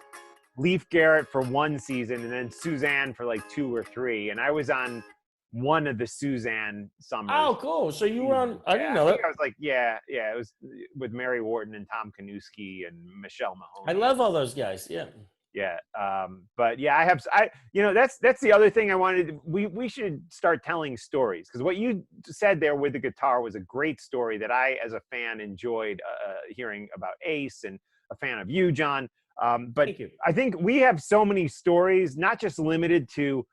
Leif Garrett for 1 season, and then Suzanne for like 2 or 3. And I was on one of the Suzanne Summers. Oh, cool. So you were on, I didn't know it. I was like, it was with Mary Wharton and Tom Kanuski and Michelle Mahoney. I love all those guys. Yeah. Yeah. But yeah, that's the other thing I wanted. We should start telling stories, because what you said there with the guitar was a great story that I, as a fan, enjoyed hearing about Ace, and a fan of you, John. But I think we have so many stories, not just limited to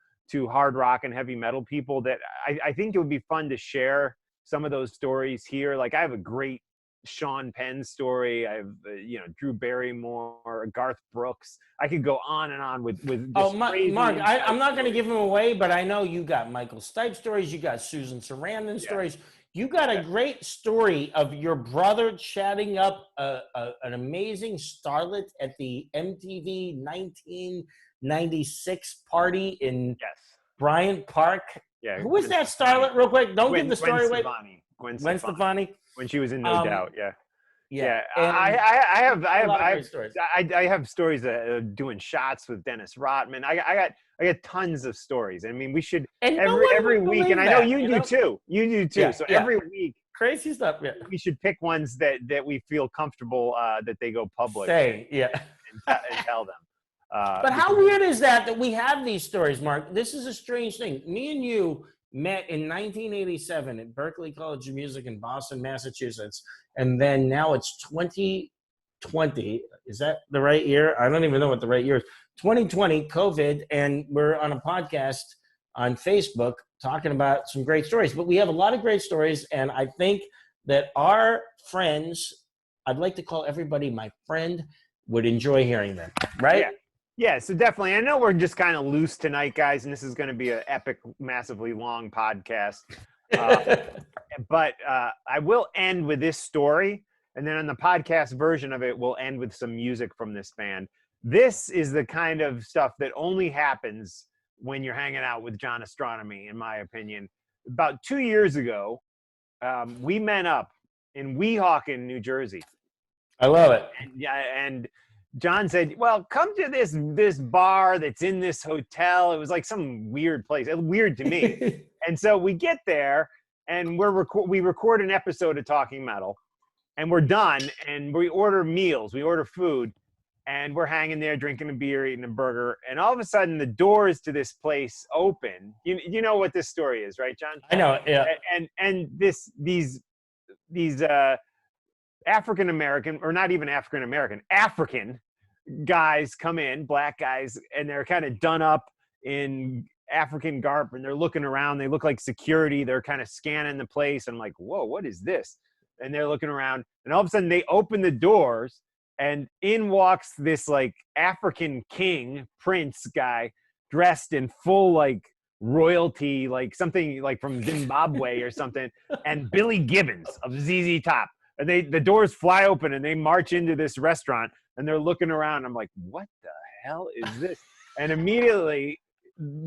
hard rock and heavy metal people, that I think it would be fun to share some of those stories here. Like I have a great Sean Penn story. I have, Drew Barrymore, Garth Brooks. I could go on and on with Mark, I'm not going to give them away, but I know you got Michael Stipe stories. You got Susan Sarandon stories. You got a great story of your brother chatting up an amazing starlet at the MTV 1996 party in Bryant Park. Yeah. Who was that starlet, real quick? Don't give the story away. Gwen Stefani. When she was in No Doubt, Yeah. I have stories doing shots with Dennis Rodman. I got tons of stories. I mean, we should every week, and I know you do too. You do too. So every week, crazy stuff. Yeah. We should pick ones that we feel comfortable that they go public. And tell them. But how weird is that we have these stories, Mark? This is a strange thing. Me and you met in 1987 at Berklee College of Music in Boston, Massachusetts. And then now it's 2020. Is that the right year? I don't even know what the right year is. 2020, COVID, and we're on a podcast on Facebook talking about some great stories. But we have a lot of great stories, and I think that our friends I'd like to call everybody my friend, would enjoy hearing them, right? Yeah. Yeah, so definitely. I know we're just kind of loose tonight, guys, and this is going to be an epic, massively long podcast. But I will end with this story, and then on the podcast version of it, we'll end with some music from this band. This is the kind of stuff that only happens when you're hanging out with John Astronomy, in my opinion. About 2 years ago, we met up in Weehawken, New Jersey. I love it. And John said, well, come to this bar that's in this hotel. It was like some weird place. It was weird to me. And so we get there, and we record an episode of Talking Metal, and we're done, and we order meals. We order food, and we're hanging there drinking a beer, eating a burger, and all of a sudden the doors to this place open. You know what this story is, right, John? I know, yeah. And these African American, or not even African American, African guys come in, black guys, and they're kind of done up in African garb, and they're looking around. They look like security. They're kind of scanning the place. I'm like, whoa, what is this? And they're looking around, and all of a sudden they open the doors, and in walks this like African king, prince guy, dressed in full like royalty, like something like from Zimbabwe or something, and Billy Gibbons of ZZ Top. And the doors fly open, and they march into this restaurant, and they're looking around. I'm like, what the hell is this? And immediately,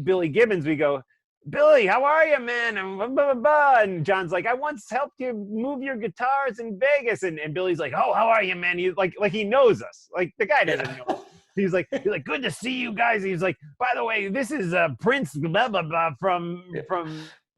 Billy Gibbons, we go, Billy, how are you, man? And blah, blah, blah. And John's like, I once helped you move your guitars in Vegas. And Billy's like, oh, how are you, man? He's like he knows us. Like, the guy doesn't know us. He's like, good to see you guys. He's like, by the way, this is Prince blah blah blah from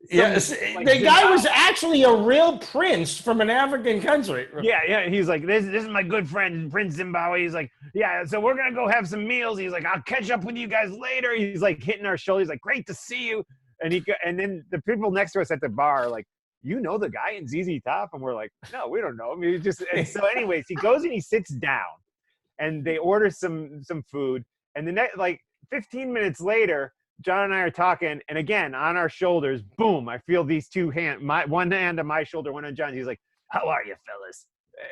Yes, like the guy was actually a real prince from an African country. Yeah. He's like, this is my good friend, Prince Zimbabwe. He's like, yeah, so we're going to go have some meals. He's like, I'll catch up with you guys later. He's like hitting our shoulders. He's like, great to see you. And then the people next to us at the bar are like, you know the guy in ZZ Top? And we're like, no, we don't know him. He just, and so anyways, he goes and he sits down, and they order some food. And the next, like 15 minutes later, John and I are talking, and again, on our shoulders, boom, I feel these two hands, one hand on my shoulder, one on John's. He's like, how are you, fellas?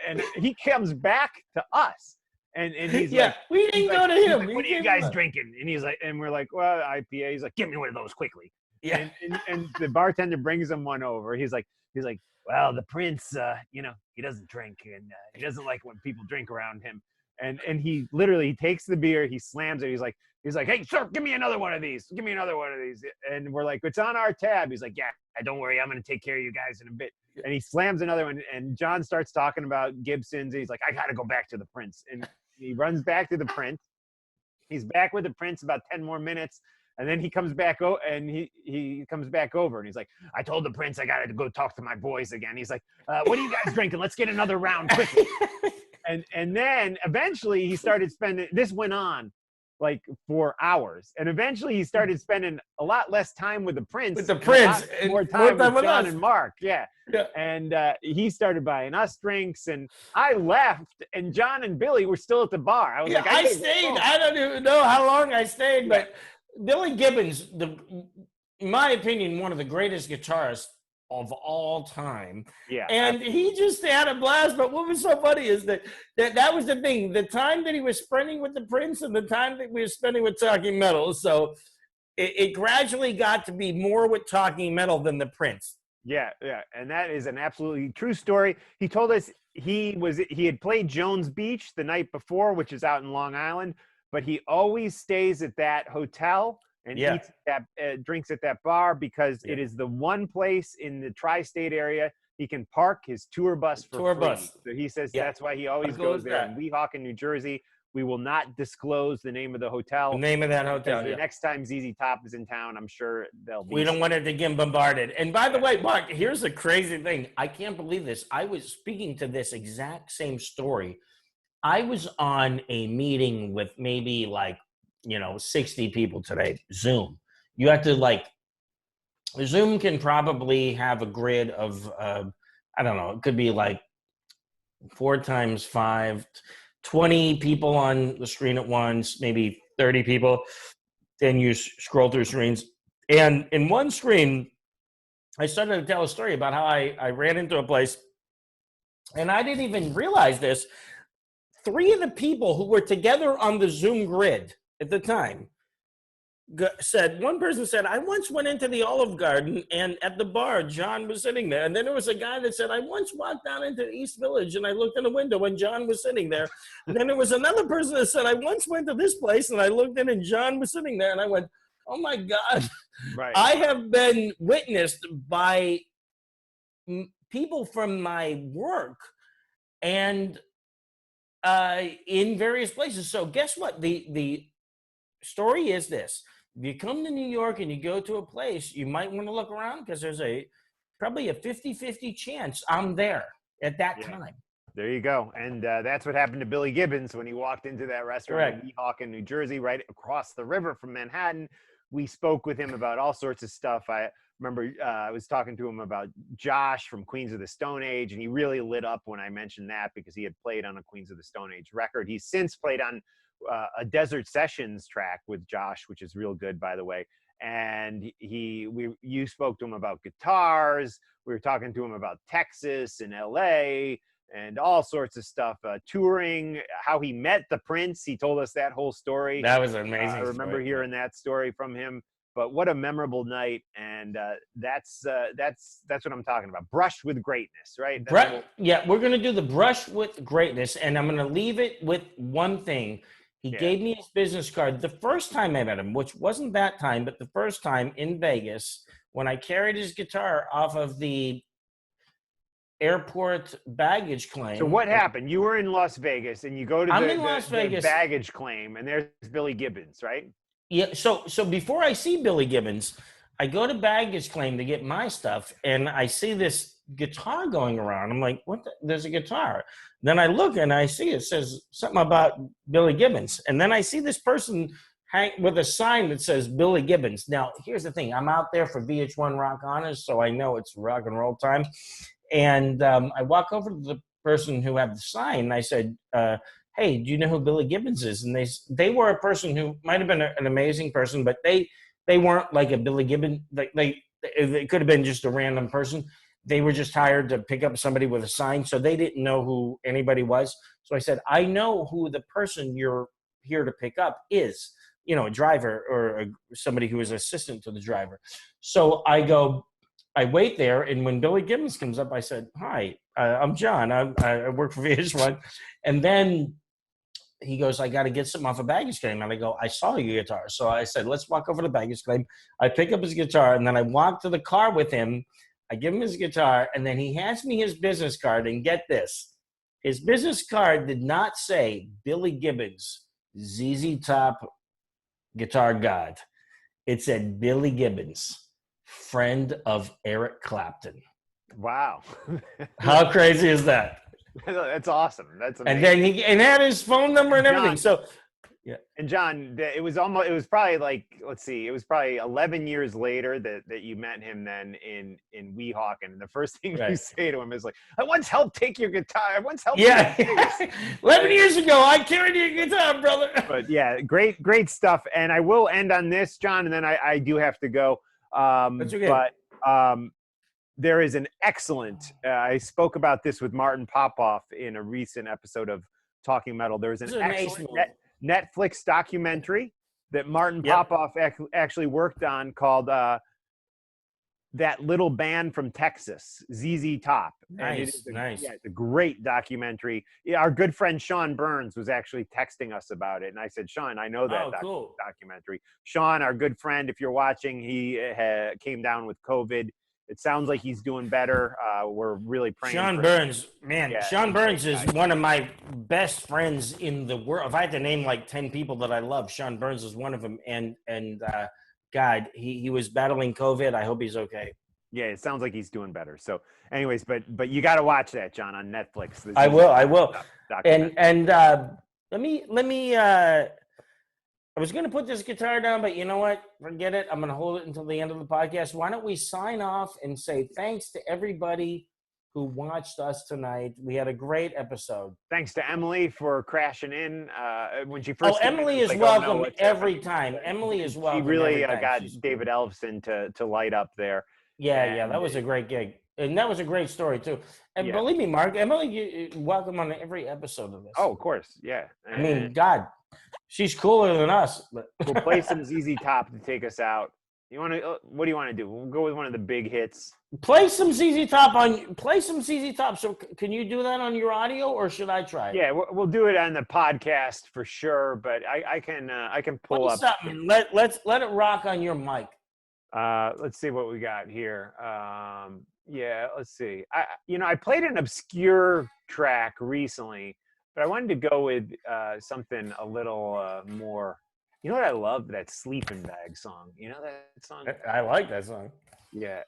And he comes back to us. And he's like, we didn't go to him. Like, what are you guys drinking? And he's like, and we're like, well, IPA. He's like, give me one of those quickly. Yeah. And the bartender brings him one over. He's like, well, the prince, he doesn't drink, and he doesn't like when people drink around him. And he literally takes the beer, he slams it. He's like, hey, sir, give me another one of these. Give me another one of these. And we're like, it's on our tab. He's like, yeah, don't worry, I'm going to take care of you guys in a bit. And he slams another one, and John starts talking about Gibsons. And he's like, I got to go back to the Prince. And he runs back to the Prince. He's back with the Prince about 10 more minutes. And then he comes back and he comes back over, and he's like, I told the Prince I got to go talk to my boys again. He's like, what are you guys drinking? Let's get another round quickly. And then eventually he started spending, this went on like for hours. And eventually he started spending a lot less time with the Prince. And more time with John and Mark. Yeah. And he started buying us drinks, and I left, and John and Billy were still at the bar. I was like, I stayed. I don't even know how long I stayed, but Billy Gibbons, in my opinion, one of the greatest guitarists of all time. Yeah. And he just had a blast. But what was so funny is that was the thing. The time that he was spending with the Prince and the time that we were spending with Talking Metal. So it gradually got to be more with Talking Metal than the Prince. Yeah. And that is an absolutely true story. He told us he had played Jones Beach the night before, which is out in Long Island, but he always stays at that hotel and eats drinks at that bar because it is the one place in the tri-state area he can park his tour bus for free. So he says that's why he always goes there in Weehawken, New Jersey. We will not disclose the name of the hotel. The name of that hotel. The next time ZZ Top is in town, I'm sure they'll be. We don't want it to get bombarded. And by the way, Mark, here's the crazy thing. I can't believe this. I was speaking to this exact same story. I was on a meeting with maybe 60 people today, Zoom. You have to Zoom can probably have a grid of, I don't know, it could be 4 times 5, 20 people on the screen at once, maybe 30 people. Then you scroll through screens. And in one screen, I started to tell a story about how I ran into a place And I didn't even realize this. 3 of the people who were together on the Zoom grid at the time said, one person said, I once went into the Olive Garden and at the bar, John was sitting there. And then there was a guy that said, I once walked down into the East Village and I looked in the window and John was sitting there. And then there was another person that said, I once went to this place and I looked in and John was sitting there. And I went, oh my God. Right. I have been witnessed by people from my work and in various places. So guess what? The story is this. If you come to New York and you go to a place, you might want to look around because there's probably a 50-50 chance I'm there at that time. There you go. And that's what happened to Billy Gibbons when he walked into that restaurant in Weehawken, New Jersey, right across the river from Manhattan. We spoke with him about all sorts of stuff. I remember I was talking to him about Josh from Queens of the Stone Age, and he really lit up when I mentioned that because he had played on a Queens of the Stone Age record. He's since played on a Desert Sessions track with Josh, which is real good, by the way. And you spoke to him about guitars. We were talking to him about Texas and LA and all sorts of stuff, touring, how he met the Prince. He told us that whole story. That was amazing. I remember hearing that story from him. But what a memorable night, and that's what I'm talking about. Brush with greatness, right? We're going to do the brush with greatness, and I'm going to leave it with one thing. He gave me his business card the first time I met him, which wasn't that time, but the first time in Vegas when I carried his guitar off of the airport baggage claim. So what happened? You were in Las Vegas, and you go to the baggage claim, and there's Billy Gibbons, right? Yeah. So before I see Billy Gibbons, I go to baggage claim to get my stuff, and I see this guitar going around. I'm like, what? There's a guitar. Then I look and I see it says something about Billy Gibbons. And then I see this person hang with a sign that says Billy Gibbons. Now, here's the thing. I'm out there for VH1 Rock Honors, so I know it's rock and roll time. And I walk over to the person who had the sign, and I said, hey, do you know who Billy Gibbons is? And they were a person who might have been an amazing person, but they weren't like a Billy Gibbons. It could have been just a random person. They were just hired to pick up somebody with a sign, so they didn't know who anybody was. So I said, I know who the person you're here to pick up is, a driver or somebody who is assistant to the driver. So I wait there, and when Billy Gibbons comes up, I said, hi, I'm John. I work for VH1. And then he goes, I got to get something off a baggage claim. And I go, I saw your guitar. So I said, let's walk over to the baggage claim. I pick up his guitar, and then I walk to the car with him. I give him his guitar, and then he hands me his business card. And get this, his business card did not say Billy Gibbons, ZZ Top guitar god. It said Billy Gibbons, friend of Eric Clapton. Wow. How crazy is that? That's awesome. That's amazing. And then he had his phone number and everything. So yeah. And John, it was probably 11 years later that you met him then in Weehawken. And the first thing you say to him is like, I once helped take your guitar. I once helped. Yeah. 11 years ago, I carried your guitar, brother. But yeah, great stuff. And I will end on this, John, and then I do have to go. That's okay. But there is an excellent, I spoke about this with Martin Popoff in a recent episode of Talking Metal. There's an excellent Netflix documentary that Martin Popoff actually worked on called That Little Band from Texas, ZZ Top. Nice. Yeah, it's a great documentary. Yeah, our good friend Sean Burns was actually texting us about it. And I said, Sean, I know that documentary. Sean, our good friend, if you're watching, he came down with COVID. It sounds like he's doing better. We're really praying. Sean Burns, man. Yeah, Sean Burns is one of my best friends in the world. If I had to name like 10 people that I love, Sean Burns is one of them. And God, he was battling COVID. I hope he's okay. Yeah, it sounds like he's doing better. So, anyways, but you got to watch that, John, on Netflix. I will. And let me. I was going to put this guitar down, but you know what? Forget it. I'm going to hold it until the end of the podcast. Why don't we sign off and say thanks to everybody who watched us tonight. We had a great episode. Thanks to Emily for crashing in when she first. Emily is welcome every time. Emily is welcome. She really got David Ellefson to light up there. Yeah, that was a great gig. And that was a great story too. And Yeah. believe me, Mark, Emily, welcome on every episode of this. Oh, of course. Yeah. I mean, God, she's cooler than us. But we'll play some ZZ Top to take us out. You want to? What do you want to do? We'll go with one of the big hits. play some ZZ Top on. Play some ZZ Top. So can you do that on your audio, or should I try it? Yeah, we'll do it on the podcast for sure. But I can pull Play up. something. Let it rock on your mic. Let's see what we got here. Yeah, let's see. I played an obscure track recently, but I wanted to go with something a little more. You know what I love? That Sleeping Bag song. You know that song? I like that song. Yeah.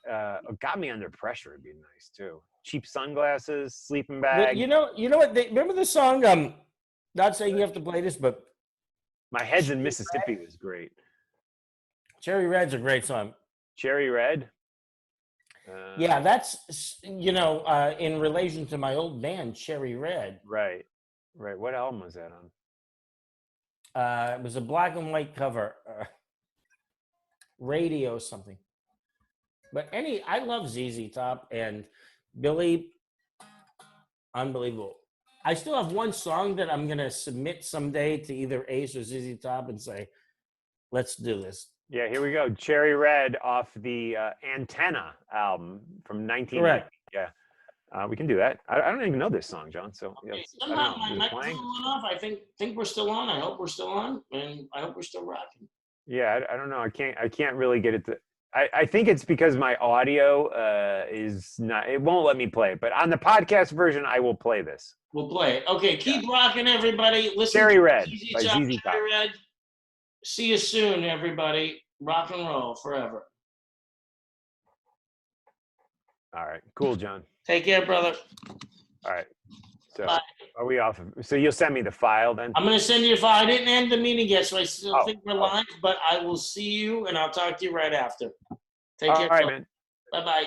Got Me Under Pressure would be nice too. Cheap Sunglasses, Sleeping Bag. You know what? Remember the song? Not saying you have to play this, but My Head's in Mississippi was great. Cherry Red's a great song. Cherry Red. Yeah, that's in relation to my old band, Cherry Red. Right. What album was that on? It was a black and white cover, radio something. But I love ZZ Top and Billy. Unbelievable. I still have one song that I'm gonna submit someday to either Ace or ZZ Top and say, let's do this. Yeah, here we go. Cherry Red off the Antenna album from 1990. Correct. Yeah. We can do that. I don't even know this song, John. So Okay, I don't somehow know. my Is it mic's playing? going off. I think we're still on. I hope we're still on, and I hope we're still rocking. Yeah, I don't know. I can't really get it to. I think it's because my audio is not. It won't let me play it. But on the podcast version, I will play this. We'll play it. Okay, keep rocking, everybody. Listen Cherry to Red ZZ by Top, ZZ Top. Cherry Red. See you soon, everybody. Rock and roll forever. All right. Cool, John. Take care, brother. All right. So Bye. are we off? So you'll send me the file then? I'm going to send you a file. I didn't end the meeting yet, so I still Oh, think we're live, but I will see you, and I'll talk to you right after. Take All care. right, man. Bye-bye.